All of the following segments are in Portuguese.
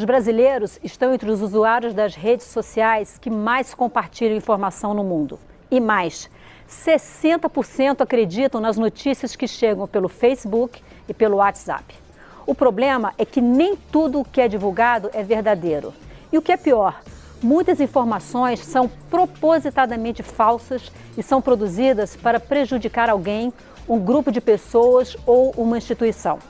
Os brasileiros estão entre os usuários das redes sociais que mais compartilham informação no mundo. E mais, 60% acreditam nas notícias que chegam pelo Facebook e pelo WhatsApp. O problema é que nem tudo o que é divulgado é verdadeiro. E o que é pior, muitas informações são propositadamente falsas e são produzidas para prejudicar alguém, um grupo de pessoas ou uma instituição.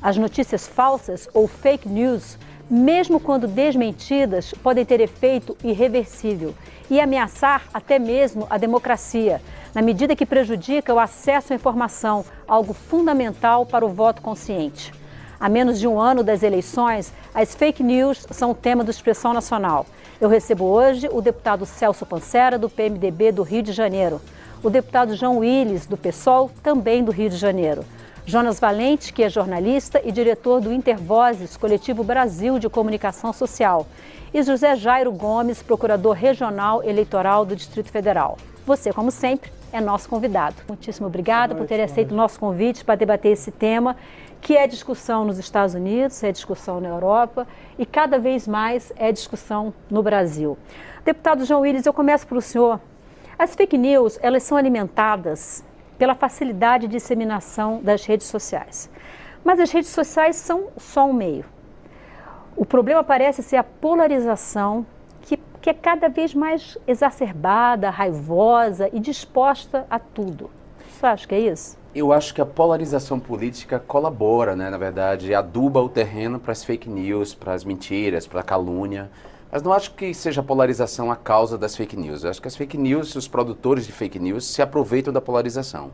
As notícias falsas ou fake news, mesmo quando desmentidas, podem ter efeito irreversível e ameaçar até mesmo a democracia, na medida que prejudica o acesso à informação, algo fundamental para o voto consciente. Há menos de um ano das eleições, as fake news são o tema do Expressão Nacional. Eu recebo hoje o deputado Celso Pancera, do PMDB do Rio de Janeiro, o deputado João Willis, do PSOL, também do Rio de Janeiro, Jonas Valente, que é jornalista e diretor do Intervozes, Coletivo Brasil de Comunicação Social, e José Jairo Gomes, procurador regional eleitoral do Distrito Federal. Você, como sempre, é nosso convidado. Muitíssimo obrigada por ter aceito o nosso convite para debater esse tema, que é discussão nos Estados Unidos, é discussão na Europa e cada vez mais é discussão no Brasil. Deputado João Willis, eu começo pelo senhor. As fake news, elas são alimentadas pela facilidade de disseminação das redes sociais. Mas as redes sociais são só um meio. O problema parece ser a polarização que é cada vez mais exacerbada, raivosa e disposta a tudo. Você acha que é isso? Eu acho que a polarização política colabora, né, na verdade, aduba o terreno para as fake news, para as mentiras, para a calúnia. Mas não acho que seja a polarização a causa das fake news. Eu acho que as fake news, os produtores de fake news, se aproveitam da polarização.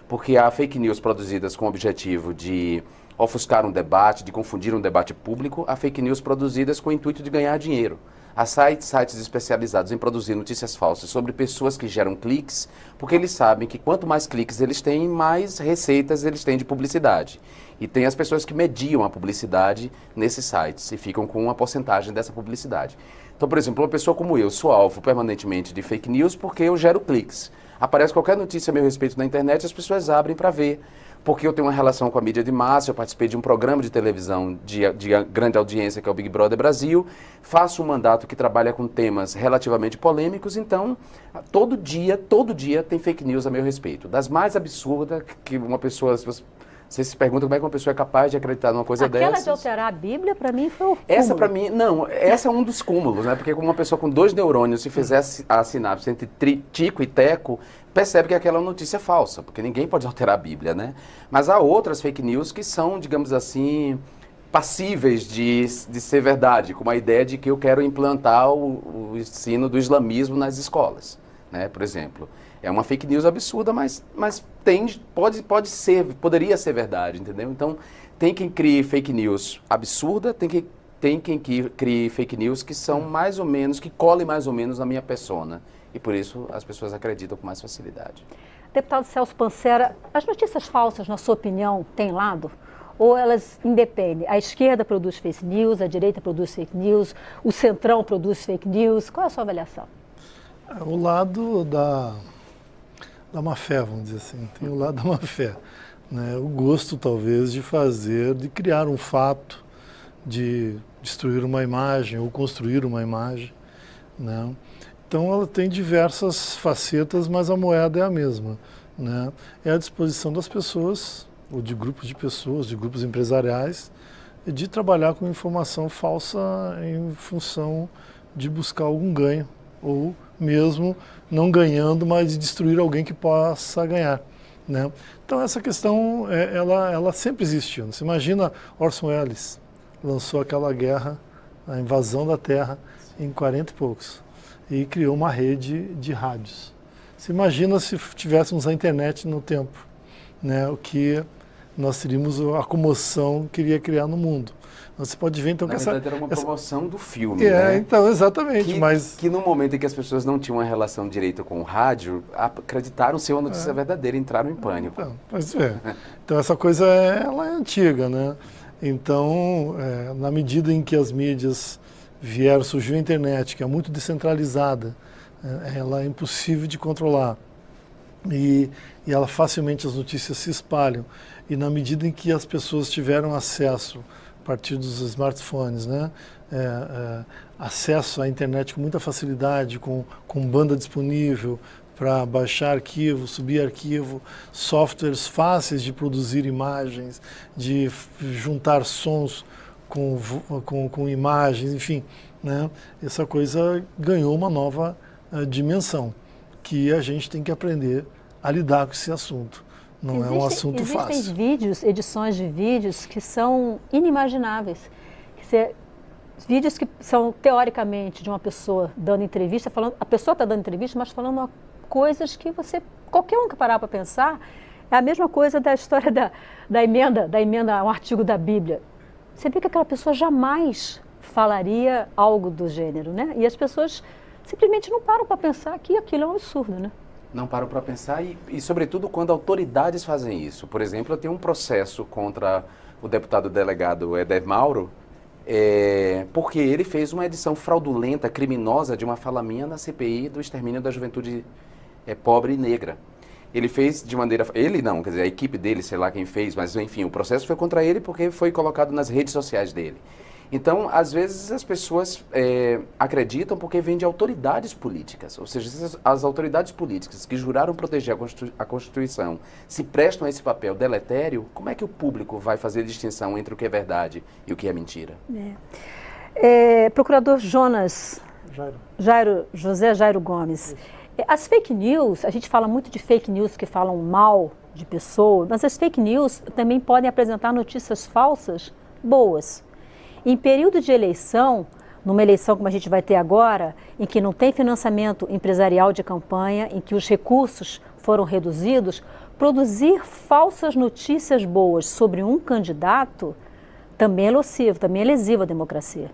Porque há fake news produzidas com o objetivo de ofuscar um debate, de confundir um debate público, há fake news produzidas com o intuito de ganhar dinheiro. Há sites especializados em produzir notícias falsas sobre pessoas que geram cliques, porque eles sabem que quanto mais cliques eles têm, mais receitas eles têm de publicidade. E tem as pessoas que mediam a publicidade nesses sites e ficam com uma porcentagem dessa publicidade. Então, por exemplo, uma pessoa como eu sou alvo permanentemente de fake news porque eu gero cliques. Aparece qualquer notícia a meu respeito na internet, as pessoas abrem para ver. Porque eu tenho uma relação com a mídia de massa, eu participei de um programa de televisão de grande audiência, que é o Big Brother Brasil, faço um mandato que trabalha com temas relativamente polêmicos, então todo dia tem fake news a meu respeito. Das mais absurdas, que uma pessoa... Você se pergunta como é que uma pessoa é capaz de acreditar numa coisa dessas. Aquela de alterar a Bíblia, para mim, foi o cúmulo. Essa, para mim, não, essa é um dos cúmulos, né? Porque como uma pessoa com 2 neurônios, se fizer a sinapse entre tico e teco, percebe que aquela é uma notícia falsa, porque ninguém pode alterar a Bíblia, né? Mas há outras fake news que são, digamos assim, passíveis de ser verdade, como a ideia de que eu quero implantar o ensino do islamismo nas escolas, né? Por exemplo. É uma fake news absurda, mas poderia ser verdade, entendeu? Então, tem quem crie fake news absurda, tem quem crie fake news que são mais ou menos, que colhem mais ou menos na minha persona. E por isso as pessoas acreditam com mais facilidade. Deputado Celso Pancera, as notícias falsas, na sua opinião, têm lado? Ou elas independem? A esquerda produz fake news, a direita produz fake news, o centrão produz fake news. Qual é a sua avaliação? O lado da má fé, vamos dizer assim, tem o lado da má fé, né? O gosto talvez de criar um fato, de destruir uma imagem ou construir uma imagem, né? Então ela tem diversas facetas, mas a moeda é a mesma, né? É a disposição das pessoas, ou de grupos de pessoas, de grupos empresariais, de trabalhar com informação falsa em função de buscar algum ganho, ou mesmo não ganhando, mas de destruir alguém que possa ganhar, né? Então essa questão, ela sempre existiu. Você imagina Orson Welles lançou aquela guerra, a invasão da Terra, em 40 e poucos, e criou uma rede de rádios. Você imagina se tivéssemos a internet no tempo, né? O que nós teríamos, a comoção que iria criar no mundo. Você pode ver, então, na que verdade, era uma promoção do filme, né? né? Então, exatamente. Que no momento em que as pessoas não tinham uma relação direita com o rádio, acreditaram ser uma notícia verdadeira, entraram em pânico. Então essa coisa, ela é antiga, né? Então, na medida em que as mídias surgiu a internet, que é muito descentralizada, ela é impossível de controlar. E ela facilmente, as notícias se espalham. E na medida em que as pessoas tiveram acesso a partir dos smartphones, né? Acesso à internet com muita facilidade, com banda disponível para baixar arquivo, subir arquivo, softwares fáceis de produzir imagens, de juntar sons com imagens, enfim, né? Essa coisa ganhou uma nova dimensão, que a gente tem que aprender a lidar com esse assunto. Não é um assunto fácil. Existem vídeos, edições de vídeos que são inimagináveis. Vídeos que são, teoricamente, de uma pessoa dando entrevista, a pessoa está dando entrevista, mas falando coisas que qualquer um que parar para pensar, é a mesma coisa da história da emenda a um artigo da Bíblia. Você vê que aquela pessoa jamais falaria algo do gênero, né? E as pessoas simplesmente não param para pensar que aquilo é um absurdo, né? Não param para pensar e, sobretudo, quando autoridades fazem isso. Por exemplo, eu tenho um processo contra o deputado delegado Éder Mauro, porque ele fez uma edição fraudulenta, criminosa, de uma fala minha na CPI do extermínio da juventude pobre e negra. Ele fez de maneira... Ele não, quer dizer, a equipe dele, sei lá quem fez, mas enfim, o processo foi contra ele porque foi colocado nas redes sociais dele. Então, às vezes, as pessoas acreditam porque vem de autoridades políticas. Ou seja, as autoridades políticas que juraram proteger a Constituição se prestam a esse papel deletério, como é que o público vai fazer a distinção entre o que é verdade e o que é mentira? Procurador José Jairo Gomes, as fake news, a gente fala muito de fake news que falam mal de pessoas, mas as fake news também podem apresentar notícias falsas boas. Em período de eleição, numa eleição como a gente vai ter agora, em que não tem financiamento empresarial de campanha, em que os recursos foram reduzidos, produzir falsas notícias boas sobre um candidato também é nocivo, também é lesivo à democracia.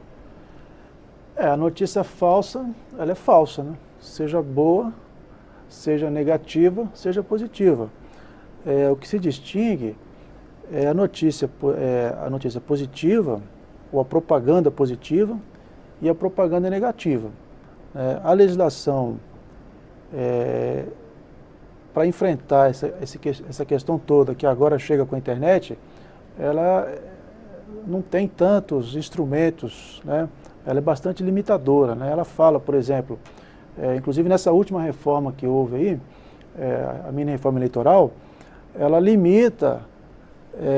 A notícia falsa, ela é falsa, né? Seja boa, seja negativa, seja positiva. O que se distingue é a notícia positiva, ou a propaganda positiva e a propaganda negativa. A legislação, para enfrentar essa questão toda, que agora chega com a internet, ela não tem tantos instrumentos, né? Ela é bastante limitadora, né? Ela fala, por exemplo, inclusive nessa última reforma que houve aí, a mini reforma eleitoral, ela limita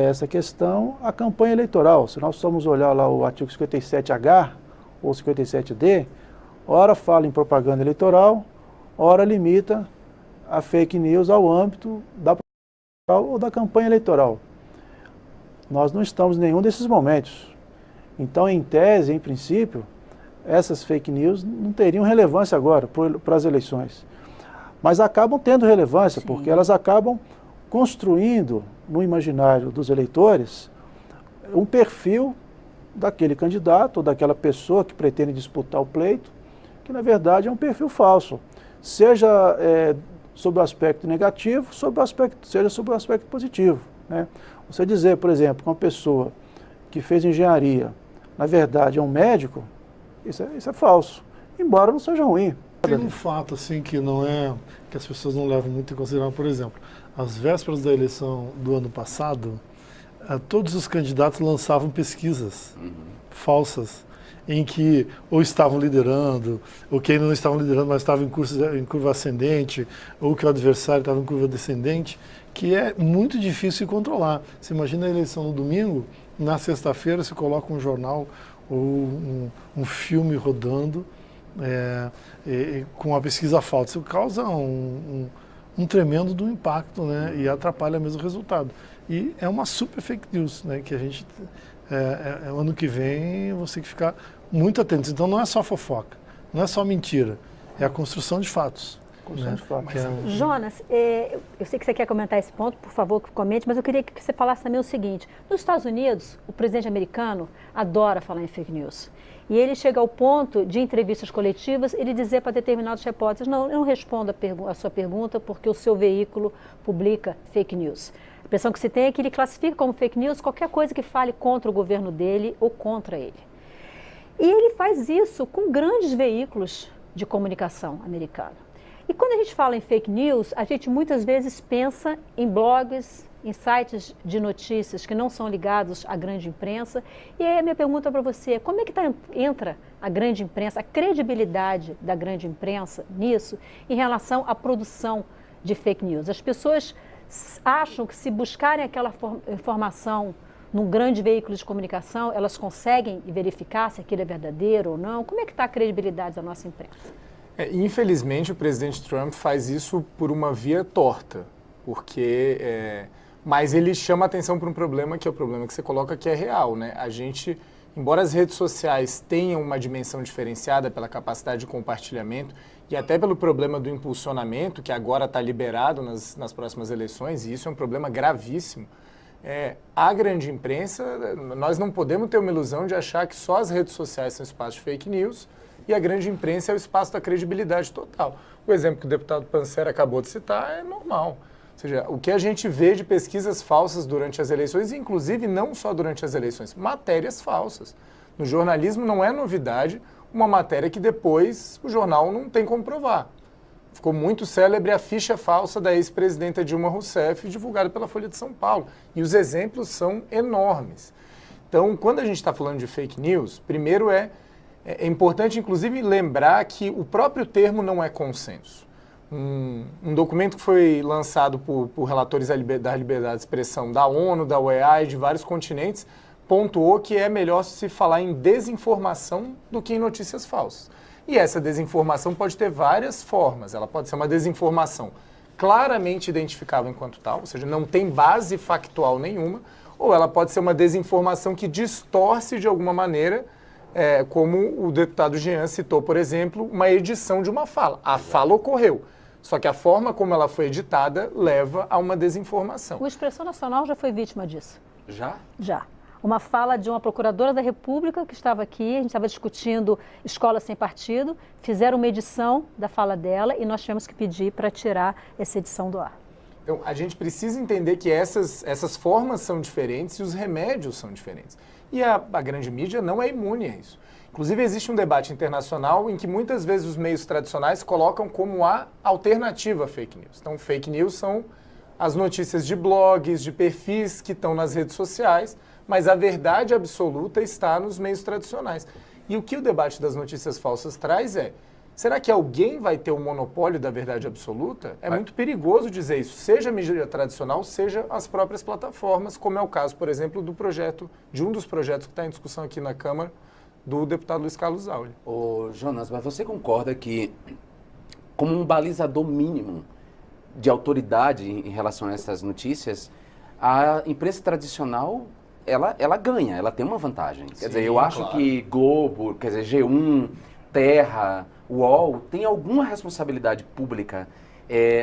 essa questão à campanha eleitoral. Se nós formos olhar lá o artigo 57H ou 57D, ora fala em propaganda eleitoral, ora limita a fake news ao âmbito da propaganda eleitoral ou da campanha eleitoral. Nós não estamos em nenhum desses momentos. Então, em tese, em princípio, essas fake news não teriam relevância agora para as eleições. Mas acabam tendo relevância, porque elas acabam construindo no imaginário dos eleitores um perfil daquele candidato ou daquela pessoa que pretende disputar o pleito, que na verdade é um perfil falso, seja sob o aspecto negativo, seja sob o aspecto positivo, né? Você dizer, por exemplo, que uma pessoa que fez engenharia, na verdade é um médico, isso é falso, embora não seja ruim. Tem um fato assim que não que as pessoas não levam muito em consideração, por exemplo, às vésperas da eleição do ano passado, todos os candidatos lançavam pesquisas falsas, em que ou estavam liderando, ou que ainda não estavam liderando, mas estavam em curva ascendente, ou que o adversário estava em curva descendente, que é muito difícil de controlar. Você imagina a eleição no domingo, na sexta-feira se coloca um jornal ou um filme rodando com a pesquisa falsa. Isso causa um tremendo impacto, né? E atrapalha mesmo o resultado. E é uma super fake news, né? Que a gente, ano que vem, você tem que ficar muito atento. Então não é só fofoca, não é só mentira, é a construção de fatos. Jonas, eu sei que você quer comentar esse ponto, por favor, comente, mas eu queria que você falasse também o seguinte. Nos Estados Unidos, o presidente americano adora falar em fake news. E ele chega ao ponto de, em entrevistas coletivas, ele dizer para determinados repórteres, não, eu não respondo a sua pergunta porque o seu veículo publica fake news. A impressão que se tem é que ele classifica como fake news qualquer coisa que fale contra o governo dele ou contra ele. E ele faz isso com grandes veículos de comunicação americanos. E quando a gente fala em fake news, a gente muitas vezes pensa em blogs, em sites de notícias que não são ligados à grande imprensa. E aí a minha pergunta para você é, como é que entra a grande imprensa, a credibilidade da grande imprensa nisso, em relação à produção de fake news? As pessoas acham que se buscarem aquela informação num grande veículo de comunicação, elas conseguem verificar se aquilo é verdadeiro ou não? Como é que está a credibilidade da nossa imprensa? Infelizmente, o presidente Trump faz isso por uma via torta, porque... mas ele chama a atenção para um problema, que é o problema que você coloca, que é real, né? A gente, embora as redes sociais tenham uma dimensão diferenciada pela capacidade de compartilhamento e até pelo problema do impulsionamento, que agora está liberado nas próximas eleições, e isso é um problema gravíssimo, a grande imprensa, nós não podemos ter uma ilusão de achar que só as redes sociais são espaço de fake news e a grande imprensa é o espaço da credibilidade total. O exemplo que o deputado Panzera acabou de citar é normal. Ou seja, o que a gente vê de pesquisas falsas durante as eleições, inclusive não só durante as eleições, matérias falsas. No jornalismo não é novidade uma matéria que depois o jornal não tem como provar. Ficou muito célebre a ficha falsa da ex-presidenta Dilma Rousseff, divulgada pela Folha de São Paulo. E os exemplos são enormes. Então, quando a gente está falando de fake news, primeiro é importante, inclusive, lembrar que o próprio termo não é consenso. Um documento que foi lançado por relatores da liberdade de expressão da ONU, da UEA e de vários continentes, pontuou que é melhor se falar em desinformação do que em notícias falsas. E essa desinformação pode ter várias formas. Ela pode ser uma desinformação claramente identificável enquanto tal, ou seja, não tem base factual nenhuma, ou ela pode ser uma desinformação que distorce de alguma maneira, como o deputado Jean citou, por exemplo, uma edição de uma fala. A fala ocorreu, só que a forma como ela foi editada leva a uma desinformação. O Expressão Nacional já foi vítima disso. Já? Já. Uma fala de uma procuradora da República que estava aqui, a gente estava discutindo escola sem partido, fizeram uma edição da fala dela e nós tivemos que pedir para tirar essa edição do ar. Então, a gente precisa entender que essas formas são diferentes e os remédios são diferentes. E a grande mídia não é imune a isso. Inclusive, existe um debate internacional em que muitas vezes os meios tradicionais colocam como a alternativa a fake news. Então, fake news são as notícias de blogs, de perfis que estão nas redes sociais, mas a verdade absoluta está nos meios tradicionais. E o que o debate das notícias falsas traz será que alguém vai ter o monopólio da verdade absoluta? É muito perigoso dizer isso, seja a mídia tradicional, seja as próprias plataformas, como é o caso, por exemplo, de um dos projetos que está em discussão aqui na Câmara, do deputado Luiz Carlos Auli. Ô, Jonas, mas você concorda que, como um balizador mínimo de autoridade em relação a essas notícias, a imprensa tradicional ela ganha, ela tem uma vantagem. Quer dizer, eu acho que Globo, quer dizer, G1, Terra, UOL, tem alguma responsabilidade pública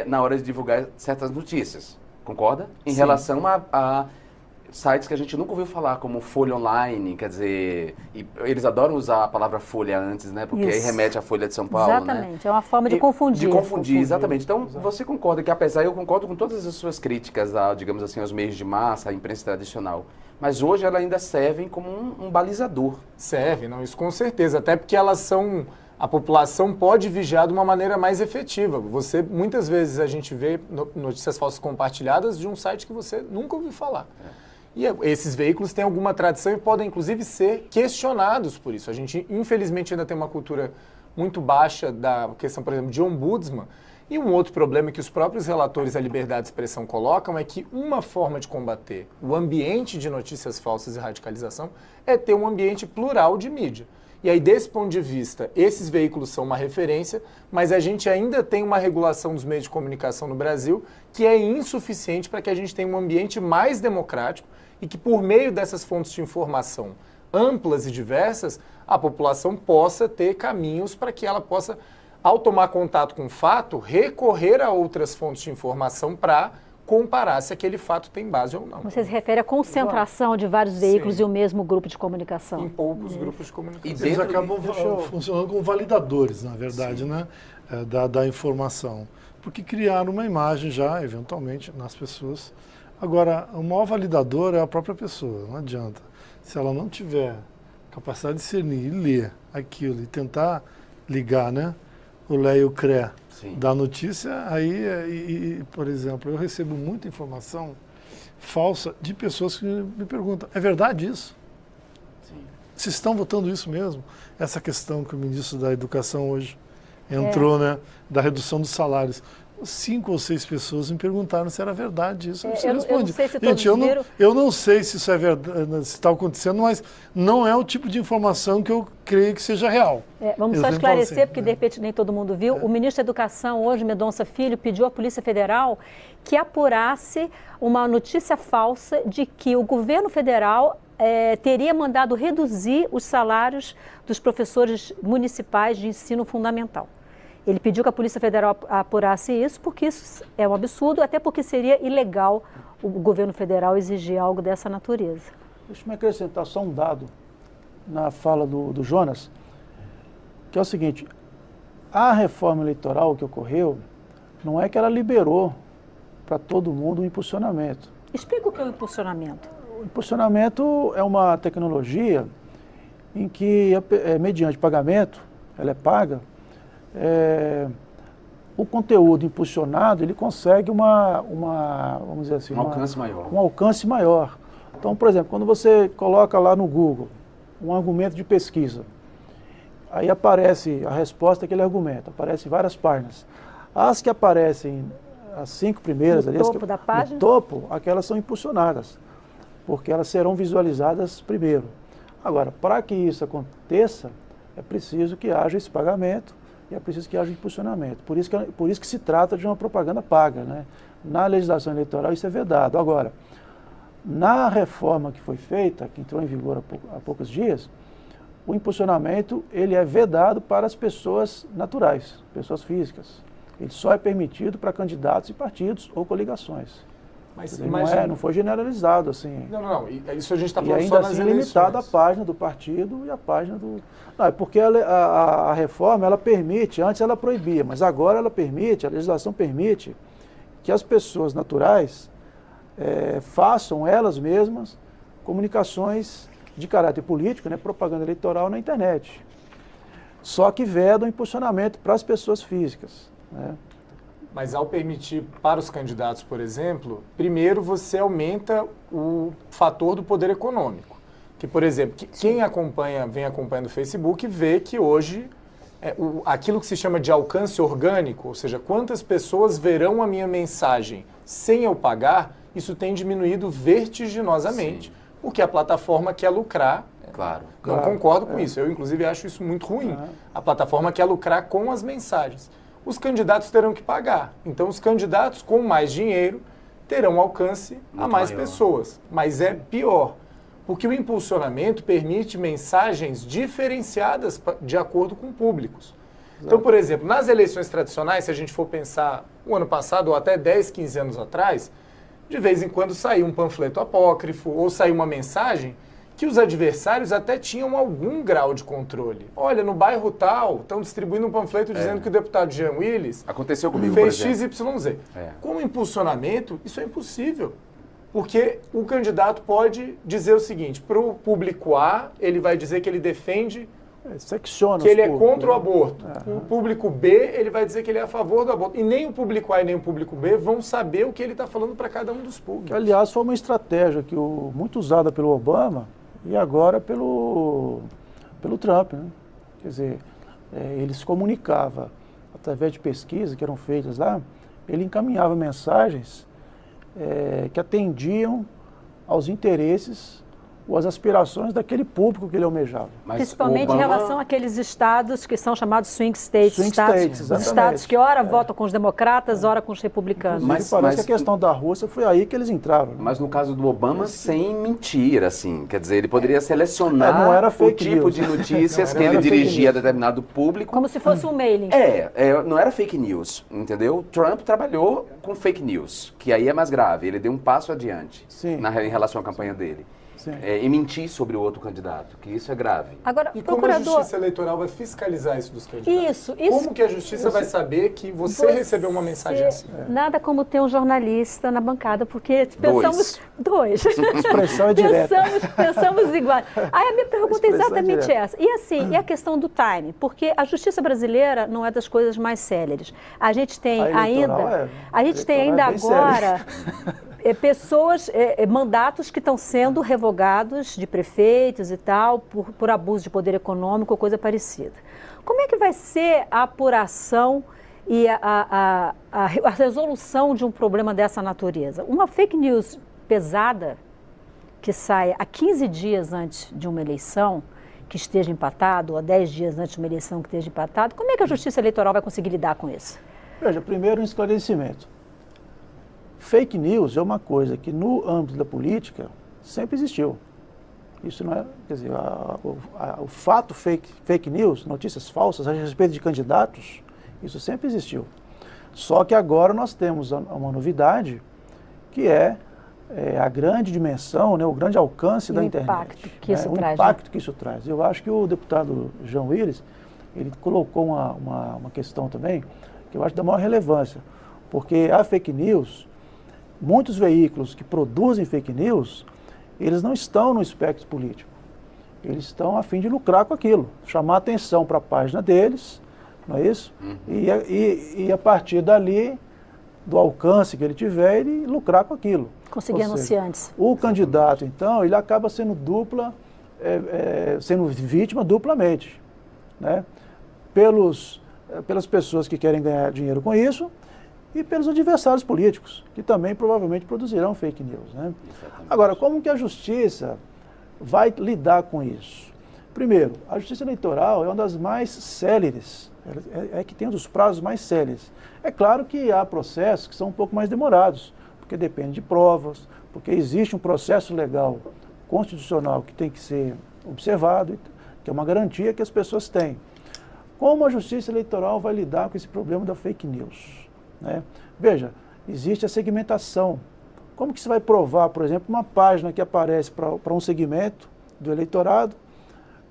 na hora de divulgar certas notícias. Concorda? Em relação a sites que a gente nunca ouviu falar, como Folha Online, quer dizer, e eles adoram usar a palavra Folha antes, né? Porque aí remete à Folha de São Paulo, exatamente, né? É uma forma de confundir. De confundir, exatamente. Então, você concorda que, apesar, eu concordo com todas as suas críticas, digamos assim, aos meios de massa, à imprensa tradicional, mas hoje elas ainda servem como um balizador. Serve, não, isso com certeza, até porque elas são... A população pode vigiar de uma maneira mais efetiva. Muitas vezes a gente vê notícias falsas compartilhadas de um site que você nunca ouviu falar. E esses veículos têm alguma tradição e podem, inclusive, ser questionados por isso. A gente, infelizmente, ainda tem uma cultura muito baixa da questão, por exemplo, de ombudsman. E um outro problema que os próprios relatores da liberdade de expressão colocam é que uma forma de combater o ambiente de notícias falsas e radicalização é ter um ambiente plural de mídia. E aí, desse ponto de vista, esses veículos são uma referência, mas a gente ainda tem uma regulação dos meios de comunicação no Brasil que é insuficiente para que a gente tenha um ambiente mais democrático e que, por meio dessas fontes de informação amplas e diversas, a população possa ter caminhos para que ela possa, ao tomar contato com o fato, recorrer a outras fontes de informação para comparar se aquele fato tem base ou não. Você se refere à concentração de vários veículos e o mesmo grupo de comunicação. Em poucos grupos de comunicação. E eles acabam funcionando como validadores, na verdade, né? Da informação. Porque criaram uma imagem já, eventualmente, nas pessoas. Agora, o maior validador é a própria pessoa, não adianta. Se ela não tiver capacidade de discernir e ler aquilo e tentar ligar, né? O Lé e o Cré da notícia, aí, por exemplo, eu recebo muita informação falsa de pessoas que me perguntam, é verdade isso? Sim. Vocês estão votando isso mesmo? Essa questão que o ministro da Educação hoje entrou, né, da redução dos salários. 5 ou 6 pessoas me perguntaram se era verdade isso. Eu não sei se todos Gente, viram. eu não sei se isso é verdade, se está acontecendo, mas não é o tipo de informação que eu creio que seja real. Vamos Eu só sempre falo esclarecer, assim, porque de repente nem todo mundo viu. O ministro da Educação, hoje, Mendonça Filho, pediu à Polícia Federal que apurasse uma notícia falsa de que o governo federal teria mandado reduzir os salários dos professores municipais de ensino fundamental. Ele pediu que a Polícia Federal apurasse isso, porque isso é um absurdo, até porque seria ilegal o governo federal exigir algo dessa natureza. Deixa eu me acrescentar só um dado na fala do Jonas, que é o seguinte, a reforma eleitoral que ocorreu, não é que ela liberou para todo mundo o impulsionamento. Explica o que é o impulsionamento. O impulsionamento é uma tecnologia em que, mediante pagamento, ela é paga, o conteúdo impulsionado, ele consegue vamos dizer assim, alcance maior. Um alcance maior. Então, por exemplo, quando você coloca lá no Google um argumento de pesquisa, aí aparece a resposta àquele argumento, aparecem várias páginas. As que aparecem, as 5 primeiras, No topo da página? No topo, aquelas são impulsionadas, porque elas serão visualizadas primeiro. Agora, para que isso aconteça, é preciso que haja esse pagamento e é preciso que haja impulsionamento. Por isso que se trata de uma propaganda paga, né? Na legislação eleitoral isso é vedado. Agora, na reforma que foi feita, que entrou em vigor há poucos dias, o impulsionamento ele é vedado para as pessoas naturais, pessoas físicas. Ele só é permitido para candidatos e partidos ou coligações. Mas Não foi generalizado assim. Não. Isso a gente está E falando ainda só nas assim eleições. limitado à página do partido e à página do... Não, é porque a reforma, ela permite, antes ela proibia, mas agora ela permite, a legislação permite que as pessoas naturais façam elas mesmas comunicações de caráter político, né, propaganda eleitoral na internet. Só que veda o impulsionamento para as pessoas físicas, né? Mas ao permitir para os candidatos, por exemplo, primeiro você aumenta o fator do poder econômico. Que, por exemplo, quem vem acompanhando o Facebook vê que hoje aquilo que se chama de alcance orgânico, ou seja, quantas pessoas verão a minha mensagem sem eu pagar, isso tem diminuído vertiginosamente, porque a plataforma quer lucrar. Claro. Não concordo com isso. Eu, inclusive, acho isso muito ruim. A plataforma quer lucrar com as mensagens. Os candidatos terão que pagar. Então, os candidatos com mais dinheiro terão alcance a mais pessoas. Mas é pior, porque o impulsionamento permite mensagens diferenciadas de acordo com públicos. Então, por exemplo, nas eleições tradicionais, se a gente for pensar o ano passado ou até 10, 15 anos atrás, de vez em quando saía um panfleto apócrifo ou saía uma mensagem que os adversários até tinham algum grau de controle. Olha, no bairro tal, estão distribuindo um panfleto dizendo que o deputado Jean Willis aconteceu comigo, fez por exemplo. XYZ. Com impulsionamento, isso é impossível. Porque o candidato pode dizer o seguinte, para o público A, ele vai dizer que ele defende, secciona que ele é públicos, contra o aborto. O público B, ele vai dizer que ele é a favor do aborto. E nem o público A e nem o público B vão saber o que ele está falando para cada um dos públicos. Que, aliás, foi uma estratégia muito usada pelo Obama e agora pelo Trump, né? Quer dizer, ele se comunicava através de pesquisas que eram feitas lá, ele encaminhava mensagens que atendiam aos interesses ou às aspirações daquele público que ele almejava. Mas principalmente em relação àqueles estados que são chamados swing states, Swing estados, states, os exatamente. estados que ora votam com os democratas, ora com os republicanos. Mas parece que a questão da Rússia foi aí que eles entraram. Né? Mas no caso do Obama, sem mentir, assim. Quer dizer, ele poderia selecionar não era o fake tipo news. de notícias Não que era ele fake dirigia a news. determinado público. Como se fosse um mailing. Não era fake news, entendeu? Trump trabalhou com fake news, que aí é mais grave. Ele deu um passo adiante em relação à campanha dele. E mentir sobre o outro candidato, que isso é grave. Agora, E como a Justiça Eleitoral vai fiscalizar isso dos candidatos? Isso. Como que a Justiça vai saber que você recebeu uma mensagem assim? Nada como ter um jornalista na bancada, porque pensamos... Dois. Expressão é direta. Pensamos iguais. Aí a minha pergunta é exatamente direta. essa. E assim, e a questão do time? Porque a Justiça brasileira não é das coisas mais céleres. A gente tem ainda... A gente tem ainda agora... pessoas, mandatos que estão sendo revogados de prefeitos e tal, por abuso de poder econômico ou coisa parecida. Como é que vai ser a apuração e a resolução de um problema dessa natureza? Uma fake news pesada que saia a 15 dias antes de uma eleição, que esteja empatado, ou a 10 dias antes de uma eleição que esteja empatado, como é que a Justiça Eleitoral vai conseguir lidar com isso? Veja, primeiro um esclarecimento. Fake news é uma coisa que no âmbito da política sempre existiu. Isso não é, quer dizer, o fato fake news, notícias falsas a respeito de candidatos, isso sempre existiu. Só que agora nós temos uma novidade que é a grande dimensão, né, o grande alcance da internet. Impacto que isso o traz, impacto que isso traz. Eu acho que o deputado João Willis, ele colocou uma questão também que eu acho da maior relevância, porque a fake news, muitos veículos que produzem fake news, eles não estão no espectro político. Eles estão a fim de lucrar com aquilo, chamar atenção para a página deles, não é isso? E a partir dali, do alcance que ele tiver, ele lucrar com aquilo. Conseguir anunciantes. O candidato, então, ele acaba sendo sendo vítima duplamente, né? Pelas pessoas que querem ganhar dinheiro com isso e pelos adversários políticos, que também provavelmente produzirão fake news, né? Agora, como que a Justiça vai lidar com isso? Primeiro, a Justiça Eleitoral é uma das mais céleres, é que tem um dos prazos mais céleres. É claro que há processos que são um pouco mais demorados, porque depende de provas, porque existe um processo legal constitucional que tem que ser observado, que é uma garantia que as pessoas têm. Como a Justiça Eleitoral vai lidar com esse problema da fake news, né? Veja, existe a segmentação. Como que você vai provar, por exemplo, uma página que aparece para um segmento do eleitorado,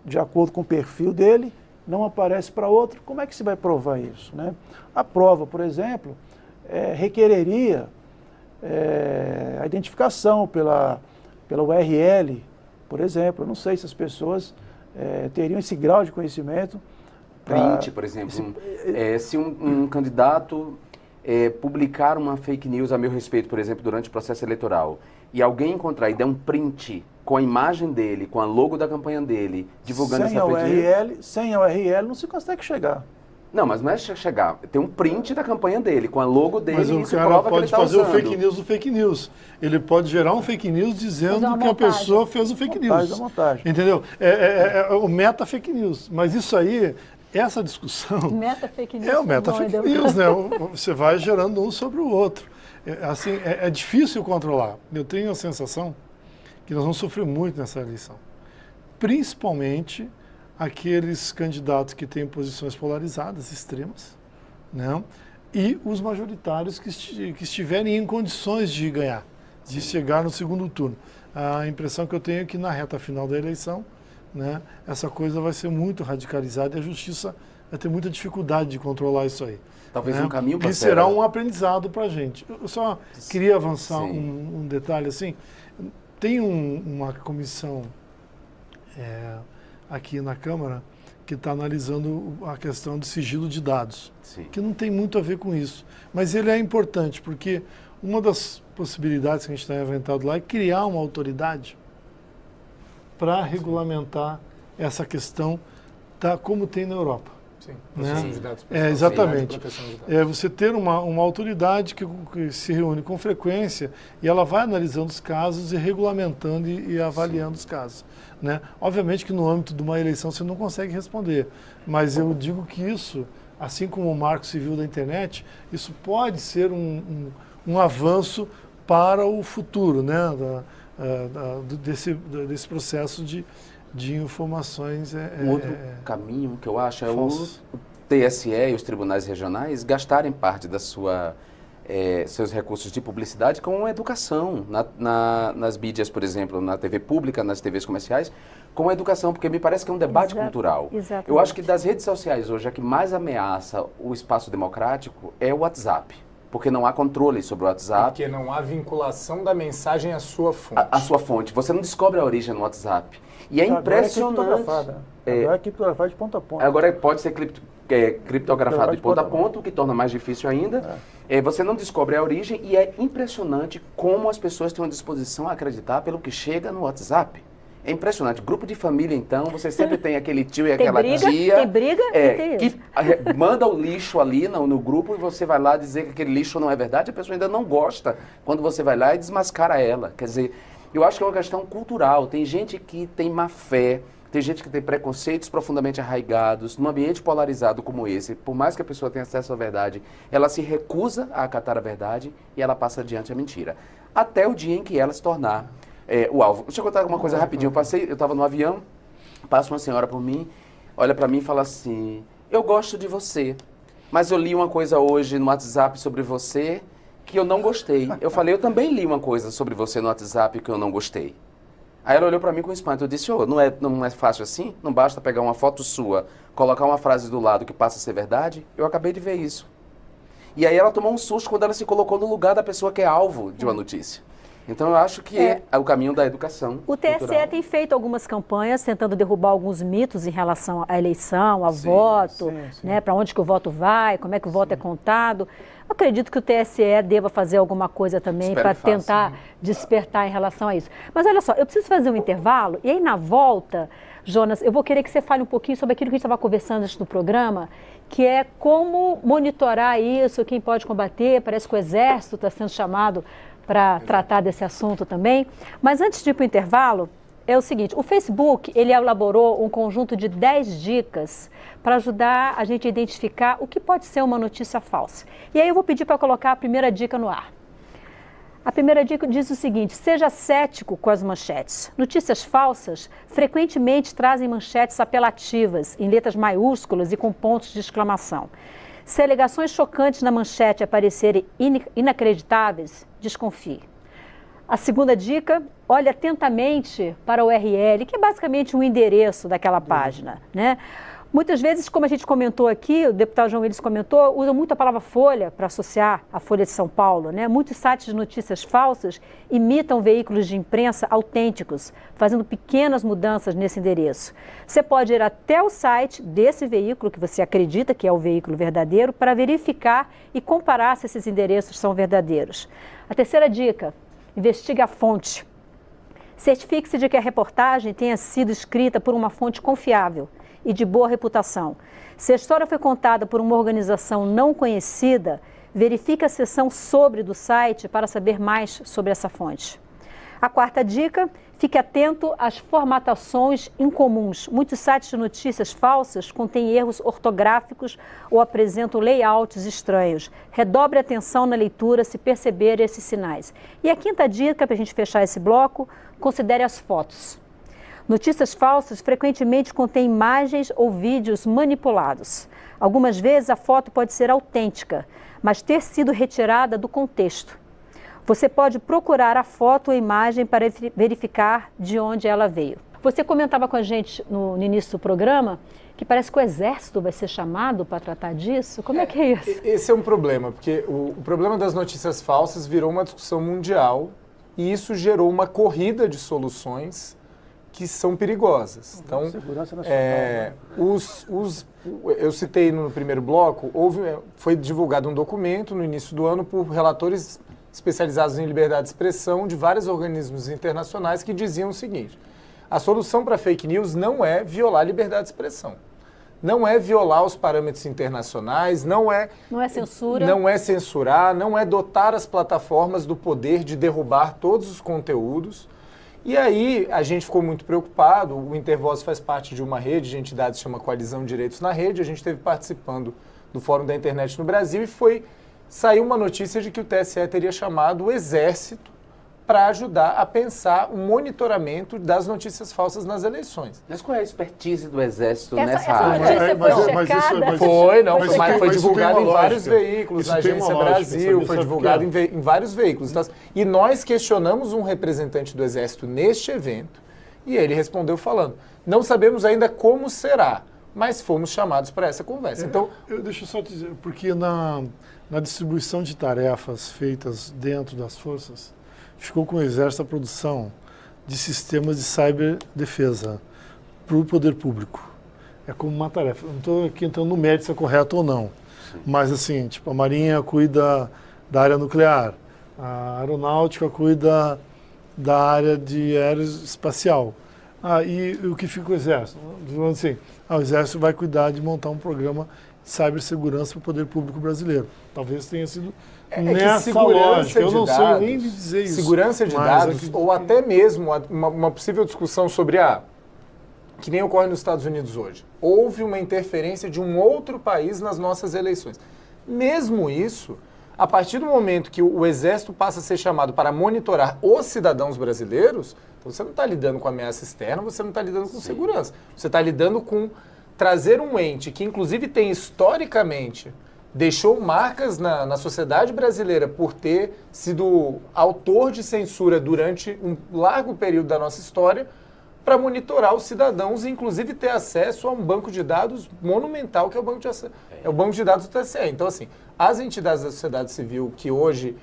de acordo com o perfil dele, não aparece para outro? Como é que se vai provar isso, né? A prova, por exemplo, requereria a identificação pela URL, por exemplo. Eu não sei se as pessoas teriam esse grau de conhecimento. Print, por exemplo. Se um candidato publicar uma fake news a meu respeito, por exemplo, durante o processo eleitoral, e alguém encontrar e der um print com a imagem dele, com a logo da campanha dele, divulgando essa fake news... Sem a URL não se consegue chegar. Não, mas não é chegar. Tem um print da campanha dele, com a logo dele, mas e isso o cara prova pode que ele está fazer usando. o fake news do fake news. Ele pode gerar um fake news dizendo que a pessoa fez o fake news. Montagem. Entendeu? O meta fake news. Mas isso aí, essa discussão... Meta fake news. É o meta fake news, né? Você vai gerando um sobre o outro. É difícil controlar. Eu tenho a sensação que nós vamos sofrer muito nessa eleição. Principalmente aqueles candidatos que têm posições polarizadas, extremas, né? E os majoritários que estiverem em condições de ganhar, de chegar no segundo turno. A impressão que eu tenho é que na reta final da eleição, né, essa coisa vai ser muito radicalizada e a Justiça vai ter muita dificuldade de controlar isso aí. Talvez né? um caminho para E será um aprendizado para a gente. Eu só queria avançar um detalhe assim. Tem uma comissão aqui na Câmara que está analisando a questão do sigilo de dados, que não tem muito a ver com isso. Mas ele é importante, porque uma das possibilidades que a gente está inventando lá é criar uma autoridade para regulamentar essa questão, como tem na Europa. Sim, proteção de dados. Exatamente. Você ter uma autoridade que se reúne com frequência e ela vai analisando os casos e regulamentando e avaliando os casos. Né? Obviamente que no âmbito de uma eleição você não consegue responder, mas eu digo que isso, assim como o marco civil da internet, isso pode ser um avanço para o futuro, né? Desse processo de informações. Um outro caminho que eu acho é o TSE e os tribunais regionais gastarem parte da seus recursos de publicidade com educação, nas mídias, por exemplo, na TV pública, nas TVs comerciais, com educação, porque me parece que é um debate cultural. Exatamente. Eu acho que das redes sociais hoje, a que mais ameaça o espaço democrático é o WhatsApp. Porque não há controle sobre o WhatsApp. Porque não há vinculação da mensagem à sua fonte. A sua fonte. Você não descobre a origem no WhatsApp. E é impressionante. Agora é criptografada de ponta a ponta. Agora pode ser criptografado de ponta a ponta, o que torna mais difícil ainda. Você não descobre a origem e é impressionante como as pessoas têm uma disposição a acreditar pelo que chega no WhatsApp. É impressionante. Grupo de família, então, você sempre tem aquele tio e aquela tia... Tem briga e tem isso. Que manda o lixo ali no grupo e você vai lá dizer que aquele lixo não é verdade, a pessoa ainda não gosta quando você vai lá e desmascara ela. Quer dizer, eu acho que é uma questão cultural. Tem gente que tem má fé, tem gente que tem preconceitos profundamente arraigados. Num ambiente polarizado como esse, por mais que a pessoa tenha acesso à verdade, ela se recusa a acatar a verdade e ela passa adiante a mentira. Até o dia em que ela se tornar o alvo. Deixa eu contar uma coisa rapidinho. Eu estava no avião, passa uma senhora por mim, olha para mim e fala assim, eu gosto de você, mas eu li uma coisa hoje no WhatsApp sobre você que eu não gostei. Eu falei, eu também li uma coisa sobre você no WhatsApp que eu não gostei. Aí ela olhou para mim com espanto. Eu disse, não é fácil assim? Não basta pegar uma foto sua, colocar uma frase do lado que passa a ser verdade? Eu acabei de ver isso. E aí ela tomou um susto quando ela se colocou no lugar da pessoa que é alvo de uma notícia. Então eu acho que é o caminho da educação. O TSE cultural. tem feito algumas campanhas tentando derrubar alguns mitos em relação à eleição, ao voto, né, para onde que o voto vai, como é que o voto é contado. Eu acredito que o TSE deva fazer alguma coisa também para tentar despertar em relação a isso. Mas olha só, eu preciso fazer um intervalo e aí na volta, Jonas, eu vou querer que você fale um pouquinho sobre aquilo que a gente estava conversando antes do programa, que é como monitorar isso, quem pode combater. Parece que o Exército está sendo chamado para tratar desse assunto também. Mas antes de ir para o intervalo, é o seguinte, o Facebook, ele elaborou um conjunto de 10 dicas para ajudar a gente a identificar o que pode ser uma notícia falsa. E aí eu vou pedir para colocar a primeira dica no ar. A primeira dica diz o seguinte, seja cético com as manchetes. Notícias falsas frequentemente trazem manchetes apelativas, em letras maiúsculas e com pontos de exclamação. Se alegações chocantes na manchete aparecerem inacreditáveis, desconfie. A segunda dica, olhe atentamente para o URL, que é basicamente um endereço daquela página, né? Muitas vezes, como a gente comentou aqui, o deputado João Willis comentou, usa muito a palavra Folha para associar a Folha de São Paulo, né? Muitos sites de notícias falsas imitam veículos de imprensa autênticos, fazendo pequenas mudanças nesse endereço. Você pode ir até o site desse veículo, que você acredita que é o veículo verdadeiro, para verificar e comparar se esses endereços são verdadeiros. A terceira dica, investigue a fonte. Certifique-se de que a reportagem tenha sido escrita por uma fonte confiável e de boa reputação. Se a história foi contada por uma organização não conhecida, verifique a seção sobre do site para saber mais sobre essa fonte. A quarta dica, fique atento às formatações incomuns. Muitos sites de notícias falsas contêm erros ortográficos ou apresentam layouts estranhos. Redobre a atenção na leitura se perceber esses sinais. E a quinta dica, para a gente fechar esse bloco, considere as fotos. Notícias falsas frequentemente contêm imagens ou vídeos manipulados. Algumas vezes a foto pode ser autêntica, mas ter sido retirada do contexto. Você pode procurar a foto ou imagem para verificar de onde ela veio. Você comentava com a gente no início do programa que parece que o Exército vai ser chamado para tratar disso. Como é que é isso? Esse é um problema, porque o problema das notícias falsas virou uma discussão mundial e isso gerou uma corrida de soluções que são perigosas. Então, Segurança nacional, eu citei no primeiro bloco, foi divulgado um documento no início do ano por relatores especializados em liberdade de expressão de vários organismos internacionais que diziam o seguinte, a solução para fake news não é violar a liberdade de expressão, não é violar os parâmetros internacionais, não é censura, não é censurar, não é dotar as plataformas do poder de derrubar todos os conteúdos. E aí a gente ficou muito preocupado, o Intervoz faz parte de uma rede de entidades que chama Coalizão Direitos na Rede, a gente esteve participando do Fórum da Internet no Brasil e saiu uma notícia de que o TSE teria chamado o Exército para ajudar a pensar o monitoramento das notícias falsas nas eleições. Mas qual é a expertise do Exército Essa nessa área? Foi divulgado em vários veículos, na Agência Brasil, foi divulgado em vários veículos. Então, e nós questionamos um representante do Exército neste evento e ele respondeu falando, não sabemos ainda como será, mas fomos chamados para essa conversa. Então, deixa eu só te dizer, porque na distribuição de tarefas feitas dentro das forças, ficou com o Exército a produção de sistemas de ciberdefesa para o poder público. é como uma tarefa. Não estou aqui entrando no mérito se é correto ou não. Mas assim, tipo, a Marinha cuida da área nuclear, a aeronáutica cuida da área de aeroespacial. E o que fica o Exército? Assim, o Exército vai cuidar de montar um programa de cibersegurança para o poder público brasileiro. Talvez tenha sido nessa lógica. Eu não sei nem dizer isso. Segurança de dados, ou até mesmo uma possível discussão sobre que nem ocorre nos Estados Unidos hoje. Houve uma interferência de um outro país nas nossas eleições. Mesmo isso, a partir do momento que o Exército passa a ser chamado para monitorar os cidadãos brasileiros, então você não está lidando com ameaça externa, você não está lidando com segurança. Você está lidando com trazer um ente que, inclusive, tem historicamente, deixou marcas na sociedade brasileira por ter sido autor de censura durante um largo período da nossa história, para monitorar os cidadãos e, inclusive, ter acesso a um banco de dados monumental, que é o banco de dados do TSE. Então, assim, as entidades da sociedade civil que hoje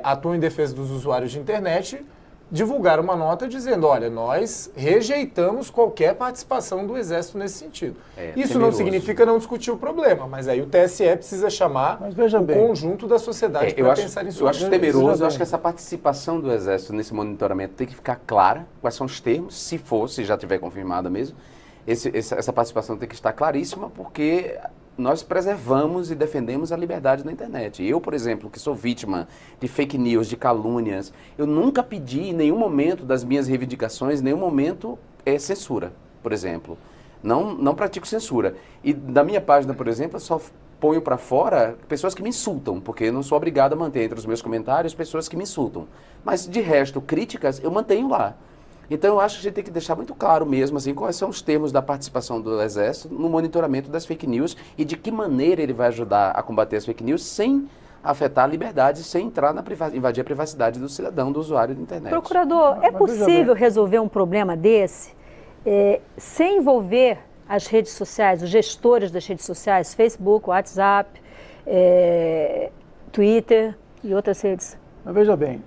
atuam em defesa dos usuários de internet divulgaram uma nota dizendo, olha, nós rejeitamos qualquer participação do Exército nesse sentido. Isso não significa não discutir o problema, mas aí o TSE precisa chamar o conjunto da sociedade para pensar nisso. Eu acho temeroso, eu acho que essa participação do Exército nesse monitoramento tem que ficar clara, quais são os termos, se já tiver confirmada mesmo, essa participação tem que estar claríssima, porque nós preservamos e defendemos a liberdade na internet. Eu, por exemplo, que sou vítima de fake news, de calúnias, eu nunca pedi em nenhum momento das minhas reivindicações, em nenhum momento censura, por exemplo. Não pratico censura. E da minha página, por exemplo, eu só ponho para fora pessoas que me insultam, porque eu não sou obrigado a manter entre os meus comentários pessoas que me insultam. Mas, de resto, críticas eu mantenho lá. Então, eu acho que a gente tem que deixar muito claro mesmo, assim, quais são os termos da participação do Exército no monitoramento das fake news e de que maneira ele vai ajudar a combater as fake news sem afetar a liberdade, sem entrar invadir a privacidade do cidadão, do usuário da internet. Procurador, é possível resolver um problema desse sem envolver as redes sociais, os gestores das redes sociais, Facebook, WhatsApp, Twitter e outras redes? Mas veja bem,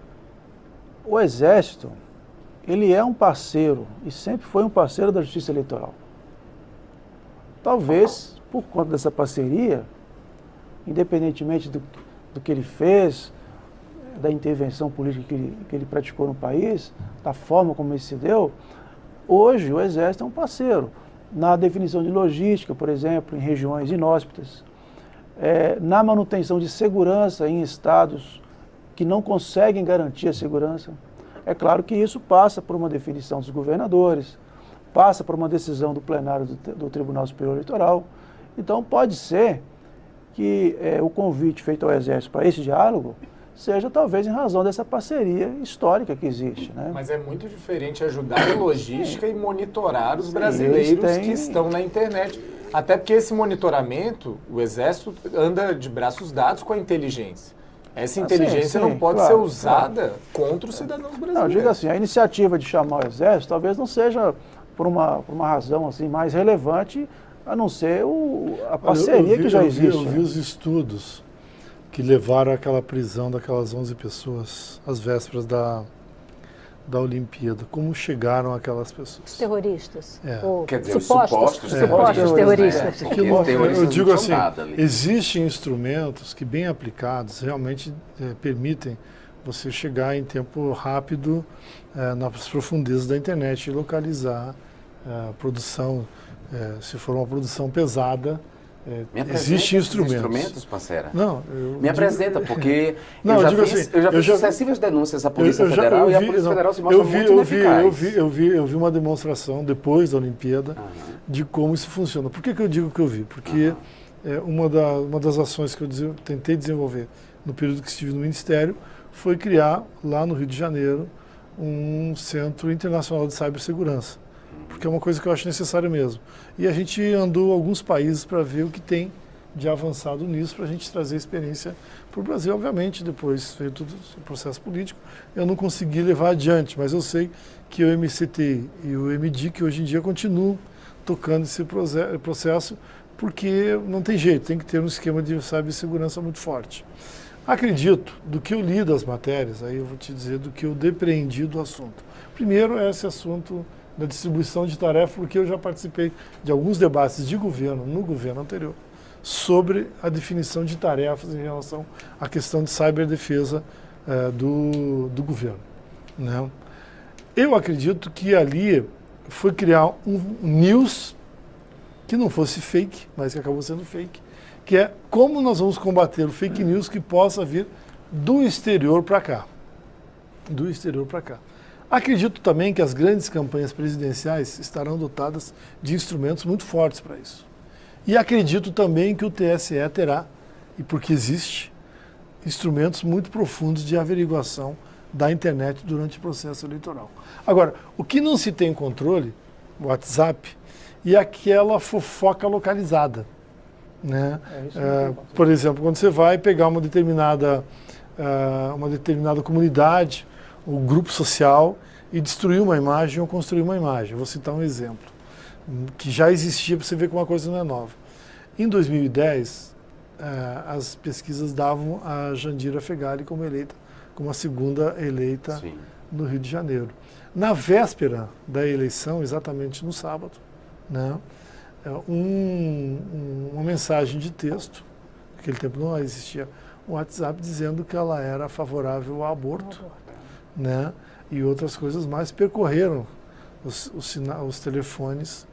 o Exército, ele é um parceiro e sempre foi um parceiro da Justiça Eleitoral. Talvez, por conta dessa parceria, independentemente do que ele fez, da intervenção política que ele praticou no país, da forma como ele se deu, hoje o Exército é um parceiro na definição de logística, por exemplo, em regiões inóspitas, na manutenção de segurança em estados que não conseguem garantir a segurança. É claro que isso passa por uma definição dos governadores, passa por uma decisão do plenário do Tribunal Superior Eleitoral. Então, pode ser que o convite feito ao Exército para esse diálogo seja talvez em razão dessa parceria histórica que existe, né? Mas é muito diferente ajudar em logística e monitorar os brasileiros que estão na internet. Até porque esse monitoramento, o Exército anda de braços dados com a inteligência. Essa inteligência não pode ser usada contra os cidadãos brasileiros. Não, diga assim, a iniciativa de chamar o Exército talvez não seja por uma razão assim, mais relevante, a não ser a parceria que já existe. Eu vi os estudos que levaram àquela prisão daquelas 11 pessoas às vésperas da Olimpíada. Como chegaram aquelas pessoas? Terroristas? Ou quer dizer, supostos terroristas. Eu digo assim, existem instrumentos que, bem aplicados, realmente permitem você chegar em tempo rápido nas profundezas da internet e localizar a produção, se for uma produção pesada. Existem instrumentos, parceira? Não, me apresenta, porque eu já fiz sucessivas denúncias à Polícia Federal e a Polícia Federal se mostra muito ineficaz. Eu vi uma demonstração depois da Olimpíada de como isso funciona. Por que eu digo que eu vi? Porque uma das ações que eu tentei desenvolver no período que estive no Ministério foi criar, lá no Rio de Janeiro, um Centro Internacional de Cibersegurança. Porque é uma coisa que eu acho necessária mesmo. E a gente andou alguns países para ver o que tem de avançado nisso, para a gente trazer experiência para o Brasil. Obviamente, depois veio todo o processo político, eu não consegui levar adiante, mas eu sei que o MCT e o MDIC hoje em dia continuam tocando esse processo, porque não tem jeito, tem que ter um esquema de cibersegurança muito forte. Acredito, do que eu li das matérias, aí eu vou te dizer do que eu depreendi do assunto. Primeiro é esse assunto da distribuição de tarefas, porque eu já participei de alguns debates de governo, no governo anterior, sobre a definição de tarefas em relação à questão de ciberdefesa do governo, né? Eu acredito que ali foi criar um news que não fosse fake, mas que acabou sendo fake, que é como nós vamos combater o fake news que possa vir do exterior para cá. Do exterior para cá. Acredito também que as grandes campanhas presidenciais estarão dotadas de instrumentos muito fortes para isso. E acredito também que o TSE terá, e porque existe, instrumentos muito profundos de averiguação da internet durante o processo eleitoral. Agora, o que não se tem controle, o WhatsApp, e aquela fofoca localizada, né? Por exemplo, quando você vai pegar uma determinada comunidade, um grupo social, e destruir uma imagem ou construir uma imagem. Vou citar um exemplo, que já existia, para você ver que uma coisa não é nova. Em 2010, as pesquisas davam a Jandira Fegali como eleita, como a segunda eleita Sim. no Rio de Janeiro. Na véspera da eleição, exatamente no sábado, né, uma mensagem de texto, naquele tempo não existia o WhatsApp, dizendo que ela era favorável ao aborto, né, e outras coisas mais, percorreram os telefones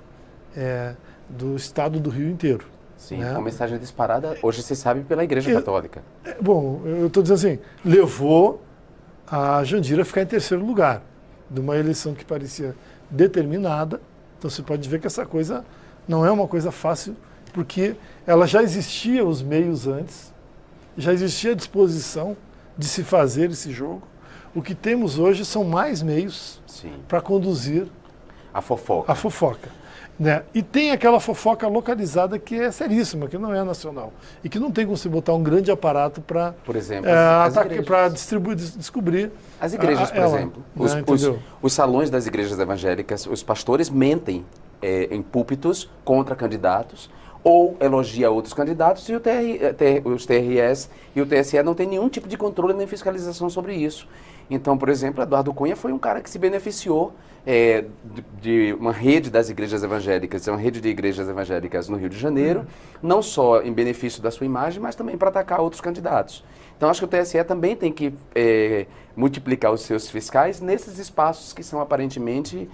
do estado do Rio inteiro. Sim, né? uma mensagem disparada, hoje se sabe, pela Igreja Católica. Bom, eu estou dizendo assim, levou a Jandira a ficar em terceiro lugar, de uma eleição que parecia determinada. Então você pode ver que essa coisa não é uma coisa fácil, porque ela já existia os meios antes, já existia a disposição de se fazer esse jogo. O que temos hoje são mais meios para conduzir a fofoca. Né? E tem aquela fofoca localizada que é seríssima, que não é nacional. E que não tem como você botar um grande aparato para, por exemplo, para descobrir. As igrejas, por exemplo. Os salões das igrejas evangélicas, os pastores mentem em púlpitos contra candidatos ou elogia outros candidatos, e os TRS e o TSE não tem nenhum tipo de controle nem fiscalização sobre isso. Então, por exemplo, Eduardo Cunha foi um cara que se beneficiou de uma rede das igrejas evangélicas, uma rede de igrejas evangélicas no Rio de Janeiro, não só em benefício da sua imagem, mas também para atacar outros candidatos. Então, acho que o TSE também tem que multiplicar os seus fiscais nesses espaços que são aparentemente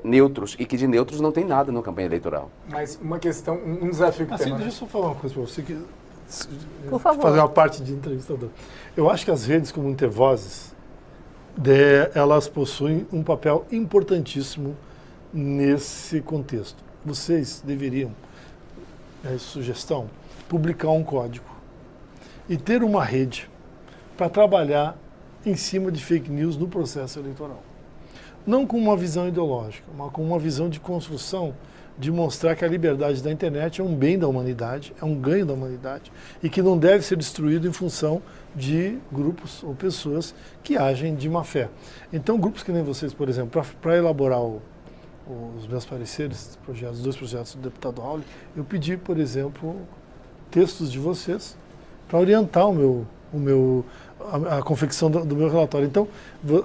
neutros, e que de neutros não tem nada na campanha eleitoral. Mas uma questão, um desafio que tem... Deixa eu só falar uma coisa para você, que, por favor, fazer uma parte de entrevistador. Eu acho que as redes como Intervozes, elas possuem um papel importantíssimo nesse contexto. Vocês deveriam, sugestão, publicar um código e ter uma rede para trabalhar em cima de fake news no processo eleitoral. Não com uma visão ideológica, mas com uma visão de construção, de mostrar que a liberdade da internet é um bem da humanidade, é um ganho da humanidade, e que não deve ser destruído em função de grupos ou pessoas que agem de má fé. Então, grupos que nem vocês, por exemplo, para elaborar os meus pareceres, os dois projetos do deputado Raul, eu pedi, por exemplo, textos de vocês para orientar a confecção do meu relatório. Então,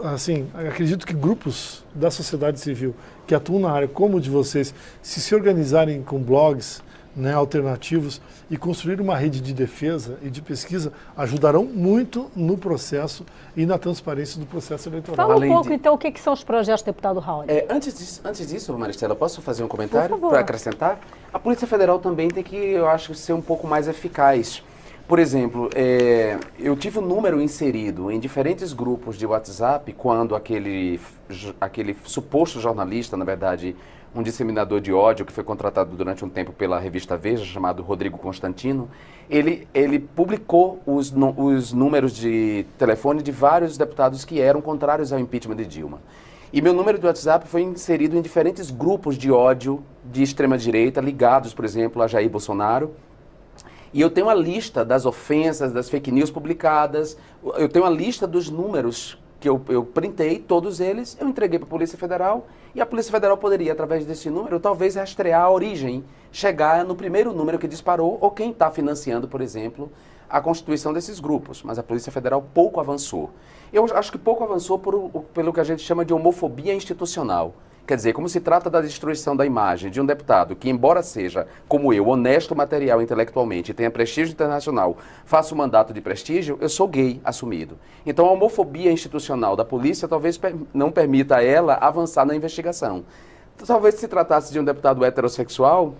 assim, acredito que grupos da sociedade civil que atuam na área como o de vocês, se organizarem com blogs, né, alternativos e construir uma rede de defesa e de pesquisa, ajudarão muito no processo e na transparência do processo eleitoral. Fala um pouco, então, o que são os projetos, deputado Raul? Antes disso, Maristela, posso fazer um comentário para acrescentar? A Polícia Federal também tem que, eu acho, ser um pouco mais eficaz. Por exemplo, eu tive um número inserido em diferentes grupos de WhatsApp quando aquele suposto jornalista, na verdade, um disseminador de ódio que foi contratado durante um tempo pela revista Veja, chamado Rodrigo Constantino, ele publicou os números de telefone de vários deputados que eram contrários ao impeachment de Dilma. E meu número de WhatsApp foi inserido em diferentes grupos de ódio de extrema-direita, ligados, por exemplo, a Jair Bolsonaro. E eu tenho a lista das ofensas, das fake news publicadas, eu tenho a lista dos números que eu printei, todos eles, eu entreguei para a Polícia Federal, e a Polícia Federal poderia, através desse número, talvez rastrear a origem, chegar no primeiro número que disparou, ou quem está financiando, por exemplo, a constituição desses grupos. Mas a Polícia Federal pouco avançou. Eu acho que pouco avançou pelo que a gente chama de homofobia institucional. Quer dizer, como se trata da destruição da imagem de um deputado que, embora seja, como eu, honesto material intelectualmente e tenha prestígio internacional, faça um mandato de prestígio, eu sou gay assumido. Então a homofobia institucional da polícia talvez não permita a ela avançar na investigação. Talvez se tratasse de um deputado heterossexual,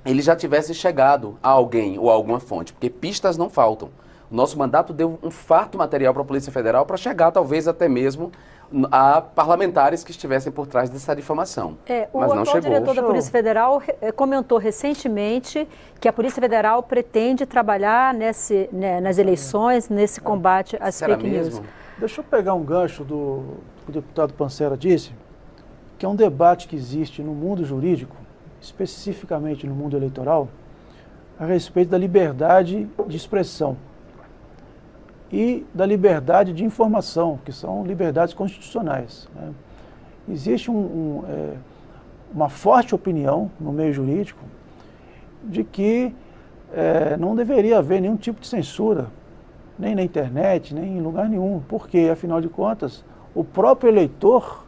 ele já tivesse chegado a alguém ou a alguma fonte, porque pistas não faltam. O nosso mandato deu um farto material para a Polícia Federal para chegar talvez até mesmo a parlamentares que estivessem por trás dessa difamação. O mas não atual chegou. diretor da Polícia Federal comentou recentemente que a Polícia Federal pretende trabalhar nas eleições, nesse combate às Será fake news. mesmo? Deixa eu pegar um gancho do que o deputado Pancera disse, que é um debate que existe no mundo jurídico, especificamente no mundo eleitoral, a respeito da liberdade de expressão e da liberdade de informação, que são liberdades constitucionais, né? Existe uma forte opinião no meio jurídico de que não deveria haver nenhum tipo de censura, nem na internet, nem em lugar nenhum, porque, afinal de contas, o próprio eleitor,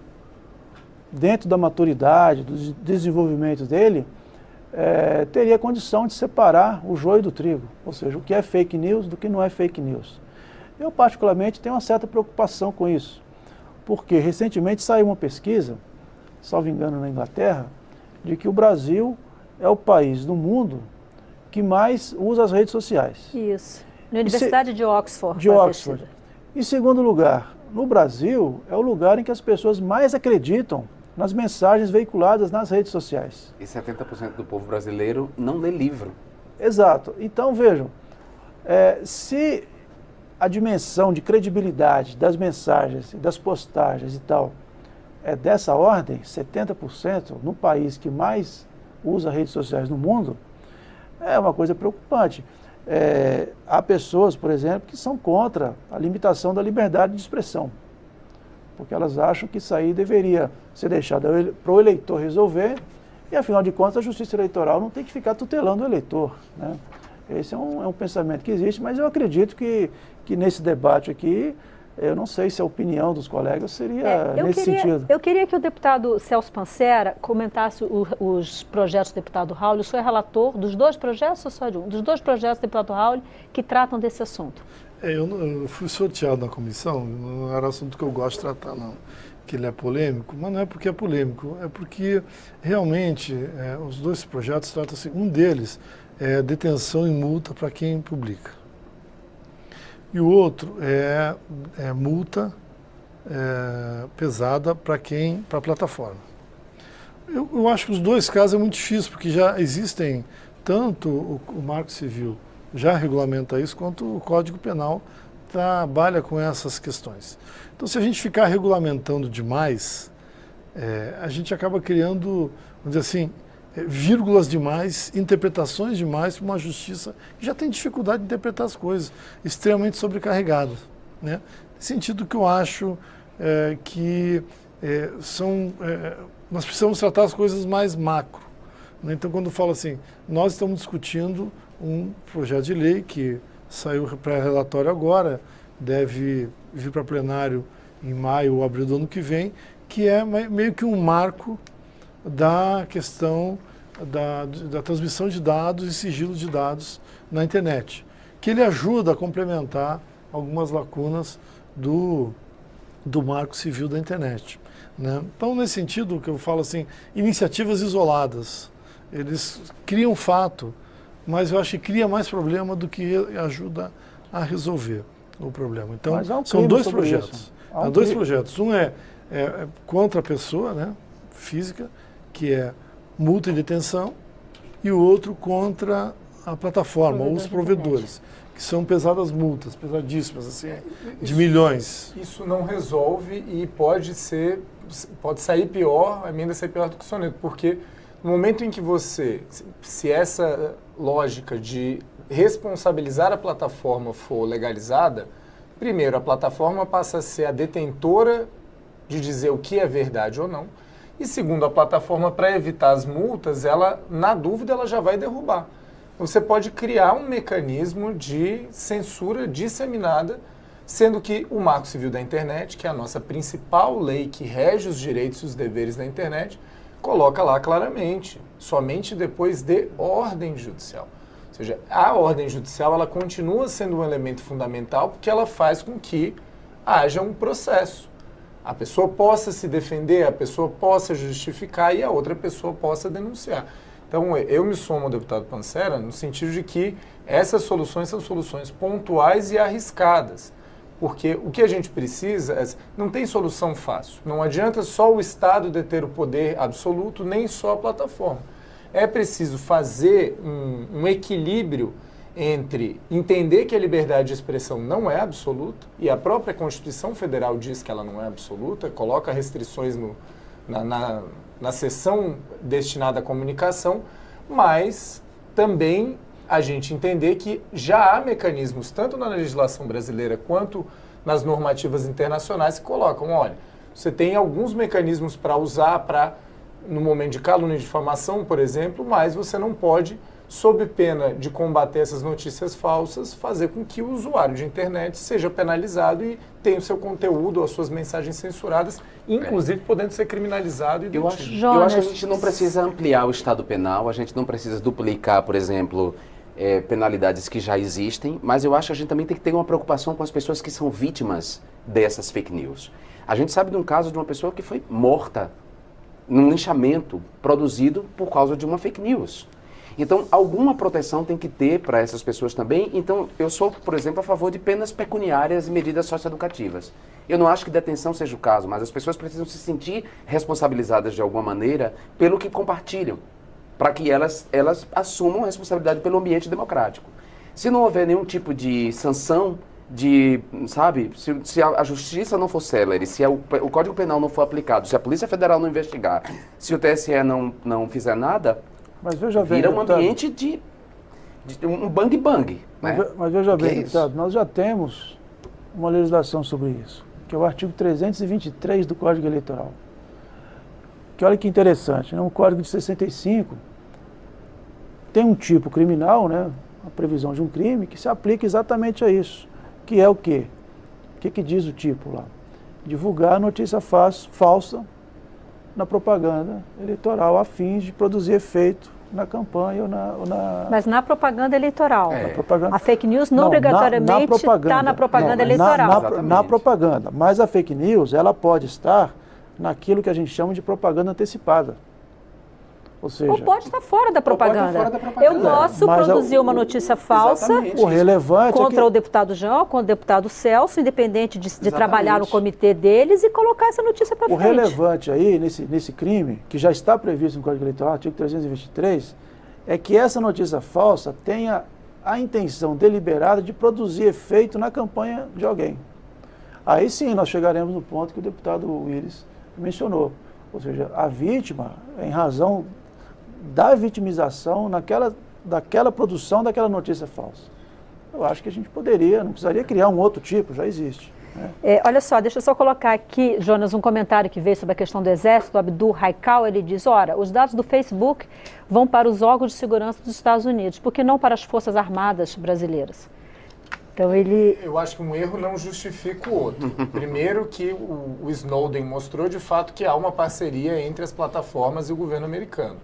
dentro da maturidade, do desenvolvimento dele, teria condição de separar o joio do trigo, ou seja, o que é fake news do que não é fake news. Eu, particularmente, tenho uma certa preocupação com isso, porque recentemente saiu uma pesquisa, salvo engano na Inglaterra, de que o Brasil é o país do mundo que mais usa as redes sociais. Isso. Na Universidade de Oxford. De Oxford. Em segundo lugar, no Brasil, é o lugar em que as pessoas mais acreditam nas mensagens veiculadas nas redes sociais. E 70% do povo brasileiro não lê livro. Exato. Então, vejam, se a dimensão de credibilidade das mensagens, das postagens e tal, é dessa ordem, 70% no país que mais usa redes sociais no mundo, é uma coisa preocupante. Há pessoas, por exemplo, que são contra a limitação da liberdade de expressão, porque elas acham que isso aí deveria ser deixado para o eleitor resolver, e afinal de contas a Justiça Eleitoral não tem que ficar tutelando o eleitor, né? Esse é um pensamento que existe, mas eu acredito que nesse debate aqui, eu não sei se a opinião dos colegas seria nesse sentido. Eu queria que o deputado Celso Pancera comentasse os projetos do deputado Raul. O senhor é relator dos dois projetos ou só de um? Dos dois projetos do deputado Raul que tratam desse assunto. Eu fui sorteado na comissão, não era assunto que eu gosto de tratar, não. Que ele é polêmico, mas não é porque é polêmico, é porque realmente os dois projetos tratam-se, um deles é detenção e multa para quem publica. E o outro é multa pesada para a plataforma. Eu acho que os dois casos é muito difícil, porque já existem, tanto o Marco Civil já regulamenta isso, quanto o Código Penal trabalha com essas questões. Então, se a gente ficar regulamentando demais, a gente acaba criando, vamos dizer assim, vírgulas demais, interpretações demais para uma justiça que já tem dificuldade de interpretar as coisas, extremamente sobrecarregada, né? Nesse sentido que eu acho que nós precisamos tratar as coisas mais macro, né? Então, quando eu falo assim, nós estamos discutindo um projeto de lei que saiu para relatório agora, deve vir para plenário em maio ou abril do ano que vem, que é meio que um marco da questão da transmissão de dados e sigilo de dados na internet, que ele ajuda a complementar algumas lacunas do Marco Civil da internet, né? Então, nesse sentido, que eu falo assim, iniciativas isoladas, eles criam fato, mas eu acho que cria mais problema do que ajuda a resolver o problema. Então, são dois projetos. Há dois projetos. Um é contra a pessoa, né, física, que é multa e detenção, e o outro contra a plataforma, ou os provedores, que são pesadas multas, pesadíssimas, assim, de milhões. Isso não resolve e pode sair pior, a emenda sair pior do que o soneto, porque no momento em que se essa lógica de responsabilizar a plataforma for legalizada, primeiro, a plataforma passa a ser a detentora de dizer o que é verdade ou não, e segundo, a plataforma, para evitar as multas, na dúvida, ela já vai derrubar. Você pode criar um mecanismo de censura disseminada sendo que o Marco Civil da Internet, que é a nossa principal lei que rege os direitos e os deveres da internet, coloca lá claramente, somente depois de ordem judicial. Ou seja, a ordem judicial ela continua sendo um elemento fundamental porque ela faz com que haja um processo. A pessoa possa se defender, a pessoa possa justificar e a outra pessoa possa denunciar. Então, eu me somo ao deputado Pancera no sentido de que essas soluções são soluções pontuais e arriscadas. Porque o que a gente precisa não tem solução fácil. Não adianta só o Estado deter o poder absoluto, nem só a plataforma. É preciso fazer um equilíbrio entre entender que a liberdade de expressão não é absoluta, e a própria Constituição Federal diz que ela não é absoluta, coloca restrições na seção destinada à comunicação, mas também a gente entender que já há mecanismos, tanto na legislação brasileira quanto nas normativas internacionais, que colocam, olha, você tem alguns mecanismos para usar no momento de calúnia e difamação, por exemplo, mas você não pode, sob pena de combater essas notícias falsas, fazer com que o usuário de internet seja penalizado e tenha o seu conteúdo ou as suas mensagens censuradas, inclusive podendo ser criminalizado e detido. Eu acho que a gente não precisa ampliar o Estado penal, a gente não precisa duplicar, por exemplo, penalidades que já existem, mas eu acho que a gente também tem que ter uma preocupação com as pessoas que são vítimas dessas fake news. A gente sabe de um caso de uma pessoa que foi morta num linchamento produzido por causa de uma fake news. Então, alguma proteção tem que ter para essas pessoas também. Então, eu sou, por exemplo, a favor de penas pecuniárias e medidas socioeducativas. Eu não acho que detenção seja o caso, mas as pessoas precisam se sentir responsabilizadas de alguma maneira pelo que compartilham, para que elas assumam a responsabilidade pelo ambiente democrático. Se não houver nenhum tipo de sanção, se a justiça não for célere, se o Código Penal não for aplicado, se a Polícia Federal não investigar, se o TSE não fizer nada, mas veja bem, vira um deputado, ambiente de um bang-bang. Né? Mas veja bem, deputado, nós já temos uma legislação sobre isso, que é o artigo 323 do Código Eleitoral. Que olha que interessante, né? Um Código de 65 tem um tipo criminal, né? A previsão de um crime que se aplica exatamente a isso. Que é o quê? O que diz o tipo lá? Divulgar notícia falsa na propaganda eleitoral a fim de produzir efeito na campanha ou na... Mas na propaganda eleitoral. Na propaganda. A fake news não obrigatoriamente está na propaganda eleitoral. Na propaganda. Mas a fake news, ela pode estar naquilo que a gente chama de propaganda antecipada. Ou seja... Ou pode estar fora da propaganda. Eu posso produzir uma notícia falsa o relevante contra o deputado João, contra o deputado Celso, independente de trabalhar no comitê deles e colocar essa notícia para frente. O relevante aí, nesse crime, que já está previsto no Código Eleitoral, artigo 323, é que essa notícia falsa tenha a intenção deliberada de produzir efeito na campanha de alguém. Aí sim nós chegaremos no ponto que o deputado Willis mencionou. Ou seja, a vítima, em razão da vitimização daquela produção daquela notícia falsa. Eu acho que a gente não precisaria criar um outro tipo, já existe. Né? Olha só, deixa eu só colocar aqui, Jonas, um comentário que veio sobre a questão do Exército, o Abdul Raikal, ele diz, ora, os dados do Facebook vão para os órgãos de segurança dos Estados Unidos, por que não para as Forças Armadas brasileiras? Então ele... Eu acho que um erro não justifica o outro. Primeiro que o Snowden mostrou de fato que há uma parceria entre as plataformas e o governo americano.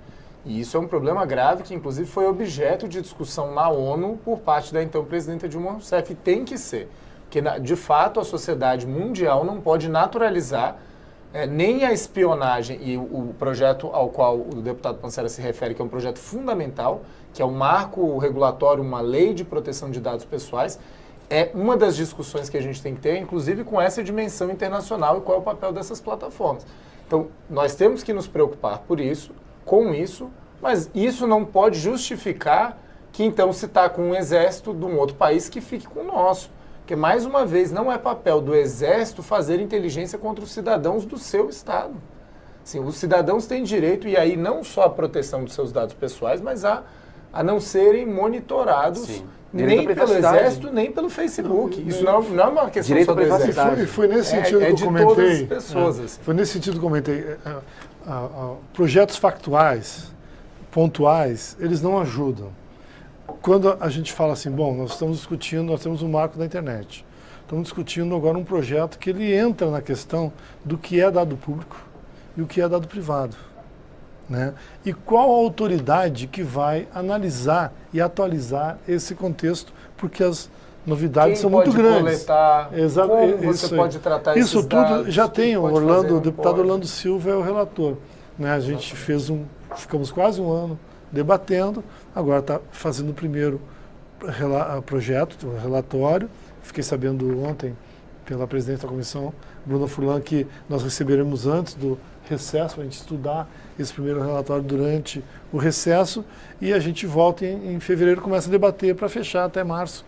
E isso é um problema grave que, inclusive, foi objeto de discussão na ONU por parte da então presidenta Dilma Rousseff. E tem que ser. Porque, de fato, a sociedade mundial não pode naturalizar nem a espionagem e o projeto ao qual o deputado Pancera se refere, que é um projeto fundamental, que é um marco regulatório, uma lei de proteção de dados pessoais, é uma das discussões que a gente tem que ter, inclusive com essa dimensão internacional e qual é o papel dessas plataformas. Então, nós temos que nos preocupar com isso, mas isso não pode justificar que então se está com um exército de um outro país que fique com o nosso. Porque, mais uma vez, não é papel do exército fazer inteligência contra os cidadãos do seu estado. Assim, os cidadãos têm direito, e aí não só a proteção dos seus dados pessoais, mas a não serem monitorados nem pelo exército, nem pelo Facebook. Isso não é uma questão direito só do exército. Foi nesse sentido que eu comentei. Todas as pessoas, assim. Foi nesse sentido que eu comentei. Projetos factuais, pontuais, eles não ajudam. Quando a gente fala assim, bom, nós estamos discutindo, nós temos um marco da internet. estamos discutindo agora um projeto que ele entra na questão do que é dado público e o que é dado privado. Né? E qual a autoridade que vai analisar e atualizar esse contexto, porque as novidades são muito grandes. Coletar, como você pode tratar isso esses tudo dados, já tem, o deputado pode. Orlando Silva é o relator. Né? A gente ficamos quase um ano debatendo, agora está fazendo o primeiro projeto, o relatório. Fiquei sabendo ontem, pela presidente da comissão, Bruna Furlan, que nós receberemos antes do recesso, para a gente estudar esse primeiro relatório durante o recesso, e a gente volta em fevereiro, começa a debater para fechar até março.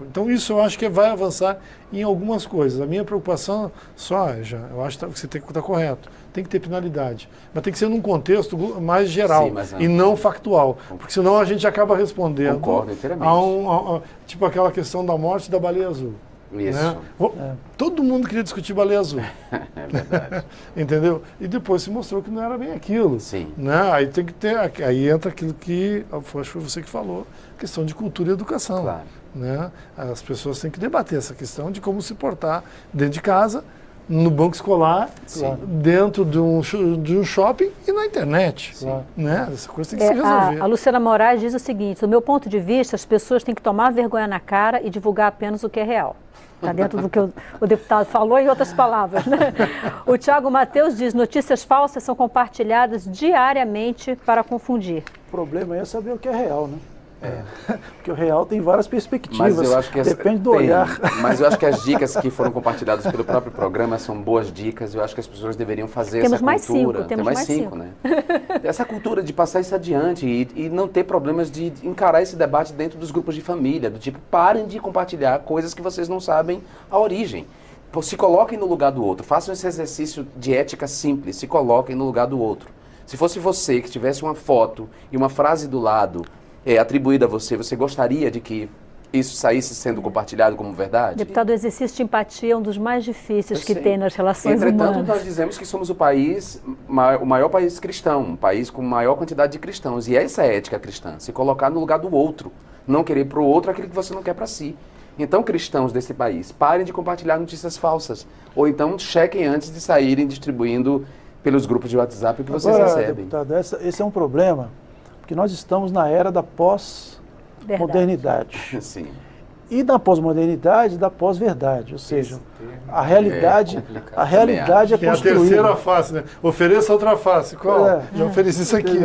Então isso eu acho que vai avançar em algumas coisas. A minha preocupação eu acho que você tem que estar correto, tem que ter penalidade, mas tem que ser num contexto mais geral. Sim, e não factual, porque senão a gente acaba respondendo tipo aquela questão da morte da baleia azul. Isso. Né? Todo mundo queria discutir baleia azul. É verdade. Entendeu? E depois se mostrou que não era bem aquilo. Sim. Né? Aí tem que ter, aí entra aquilo que, acho que foi você que falou, questão de cultura e educação. Claro. Né? As pessoas têm que debater essa questão de como se portar dentro de casa, no banco escolar, dentro de um shopping e na internet. Né? Essa coisa tem que se resolver. A Luciana Moraes diz o seguinte: do meu ponto de vista, as pessoas têm que tomar vergonha na cara e divulgar apenas o que é real. Está dentro do que o deputado falou, em outras palavras. Né? O Tiago Mateus diz: notícias falsas são compartilhadas diariamente para confundir. O problema é saber o que é real, né? Porque o real tem várias perspectivas, mas eu acho que depende do olhar. Mas eu acho que as dicas que foram compartilhadas pelo próprio programa são boas dicas. Eu acho que as pessoas deveriam fazer essa cultura. Temos mais cinco, né? Essa cultura de passar isso adiante e não ter problemas de encarar esse debate dentro dos grupos de família, do tipo, parem de compartilhar coisas que vocês não sabem a origem. Se coloquem no lugar do outro, façam esse exercício de ética simples, se coloquem no lugar do outro. Se fosse você que tivesse uma foto e uma frase do lado atribuída a você, você gostaria de que isso saísse sendo compartilhado como verdade? Deputado, o exercício de empatia é um dos mais difíceis que tem nas relações humanas. Entretanto, nós dizemos que somos o maior país cristão, um país com maior quantidade de cristãos. E essa é a ética cristã, se colocar no lugar do outro, não querer para o outro aquilo que você não quer para si. Então, cristãos desse país, parem de compartilhar notícias falsas. Ou então, chequem antes de saírem distribuindo pelos grupos de WhatsApp o que vocês recebem. Deputado, esse é um problema, porque nós estamos na era da pós-modernidade. Sim. E da pós-modernidade, da pós-verdade. Ou seja, a realidade é construída. É a terceira face, né? Ofereça outra face. Qual? Já ofereci isso aqui.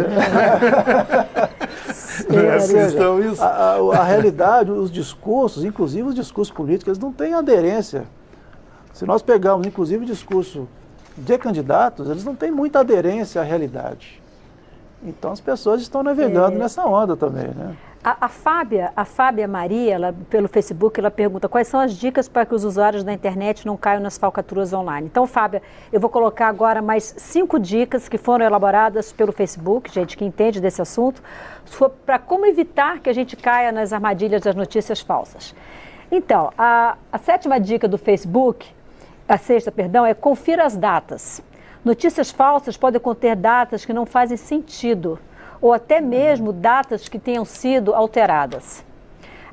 A realidade, os discursos, inclusive os discursos políticos, eles não têm aderência. Se nós pegarmos, inclusive, o discurso de candidatos, eles não têm muita aderência à realidade. Então as pessoas estão navegando nessa onda também, né? A Fábia Maria, pelo Facebook, ela pergunta quais são as dicas para que os usuários da internet não caiam nas falcatruas online. Então, Fábia, eu vou colocar agora mais 5 dicas que foram elaboradas pelo Facebook, gente que entende desse assunto, para como evitar que a gente caia nas armadilhas das notícias falsas. Então, a sexta dica do Facebook, é confira as datas. Notícias falsas podem conter datas que não fazem sentido, ou até mesmo datas que tenham sido alteradas.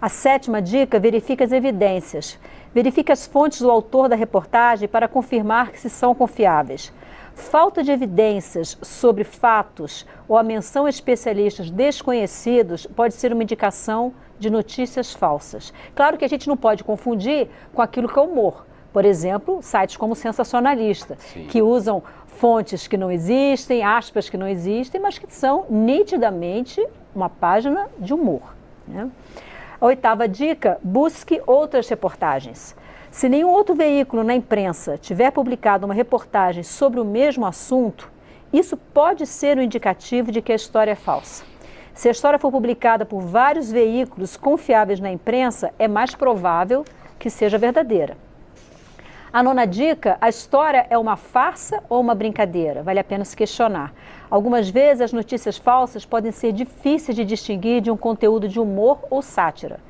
A 7ª dica, verifique as evidências. Verifique as fontes do autor da reportagem para confirmar que se são confiáveis. Falta de evidências sobre fatos ou a menção a especialistas desconhecidos pode ser uma indicação de notícias falsas. Claro que a gente não pode confundir com aquilo que é humor. Por exemplo, sites como Sensacionalista, que usam fontes que não existem, aspas que não existem, mas que são nitidamente uma página de humor. Né? A 8ª dica, busque outras reportagens. Se nenhum outro veículo na imprensa tiver publicado uma reportagem sobre o mesmo assunto, isso pode ser um indicativo de que a história é falsa. Se a história for publicada por vários veículos confiáveis na imprensa, é mais provável que seja verdadeira. A 9ª dica, a história é uma farsa ou uma brincadeira? Vale a pena se questionar. Algumas vezes as notícias falsas podem ser difíceis de distinguir de um conteúdo de humor ou sátira.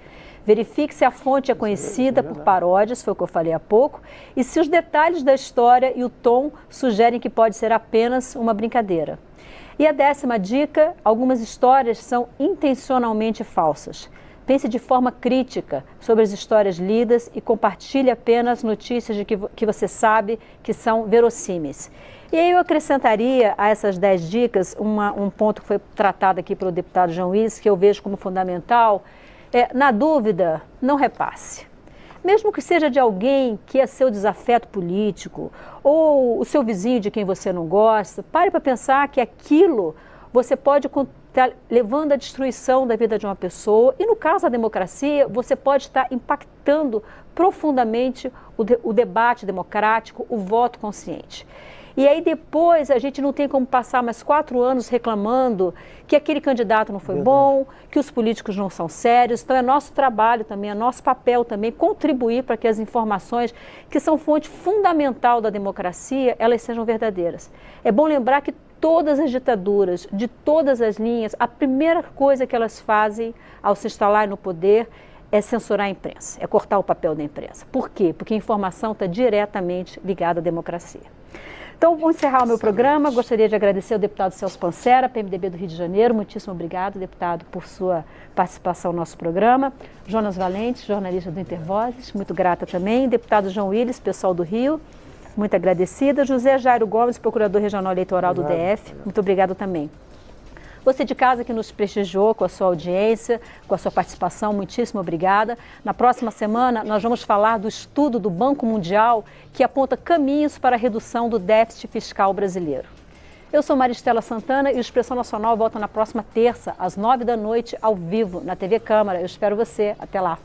Verifique se a fonte é conhecida por paródias, foi o que eu falei há pouco, e se os detalhes da história e o tom sugerem que pode ser apenas uma brincadeira. E a 10ª dica, algumas histórias são intencionalmente falsas. Pense de forma crítica sobre as histórias lidas e compartilhe apenas notícias que você sabe que são verossímeis. E aí eu acrescentaria a essas 10 dicas um ponto que foi tratado aqui pelo deputado João Willis, que eu vejo como fundamental. Na dúvida, não repasse. Mesmo que seja de alguém que é seu desafeto político ou o seu vizinho de quem você não gosta, pare para pensar que aquilo você pode estar levando à destruição da vida de uma pessoa e, no caso da democracia, você pode estar impactando profundamente o debate democrático, o voto consciente. E aí depois a gente não tem como passar mais 4 anos reclamando que aquele candidato não foi bom, que os políticos não são sérios. Então é nosso trabalho também, é nosso papel também contribuir para que as informações, que são fonte fundamental da democracia, elas sejam verdadeiras. É bom lembrar que todas as ditaduras, de todas as linhas, a primeira coisa que elas fazem ao se instalar no poder é censurar a imprensa, é cortar o papel da imprensa. Por quê? Porque a informação está diretamente ligada à democracia. Então, vou encerrar o meu programa. Gostaria de agradecer ao deputado Celso Pancera, PMDB do Rio de Janeiro. Muitíssimo obrigado, deputado, por sua participação no nosso programa. Jonas Valente, jornalista do Intervozes, muito grata também. Deputado João Willis, pessoal do Rio, muito agradecida. José Jairo Gomes, procurador regional eleitoral do DF, muito obrigado também. Você de casa que nos prestigiou com a sua audiência, com a sua participação, muitíssimo obrigada. Na próxima semana, nós vamos falar do estudo do Banco Mundial que aponta caminhos para a redução do déficit fiscal brasileiro. Eu sou Maristela Santana e o Expressão Nacional volta na próxima terça, às 9 da noite, ao vivo, na TV Câmara. Eu espero você. Até lá.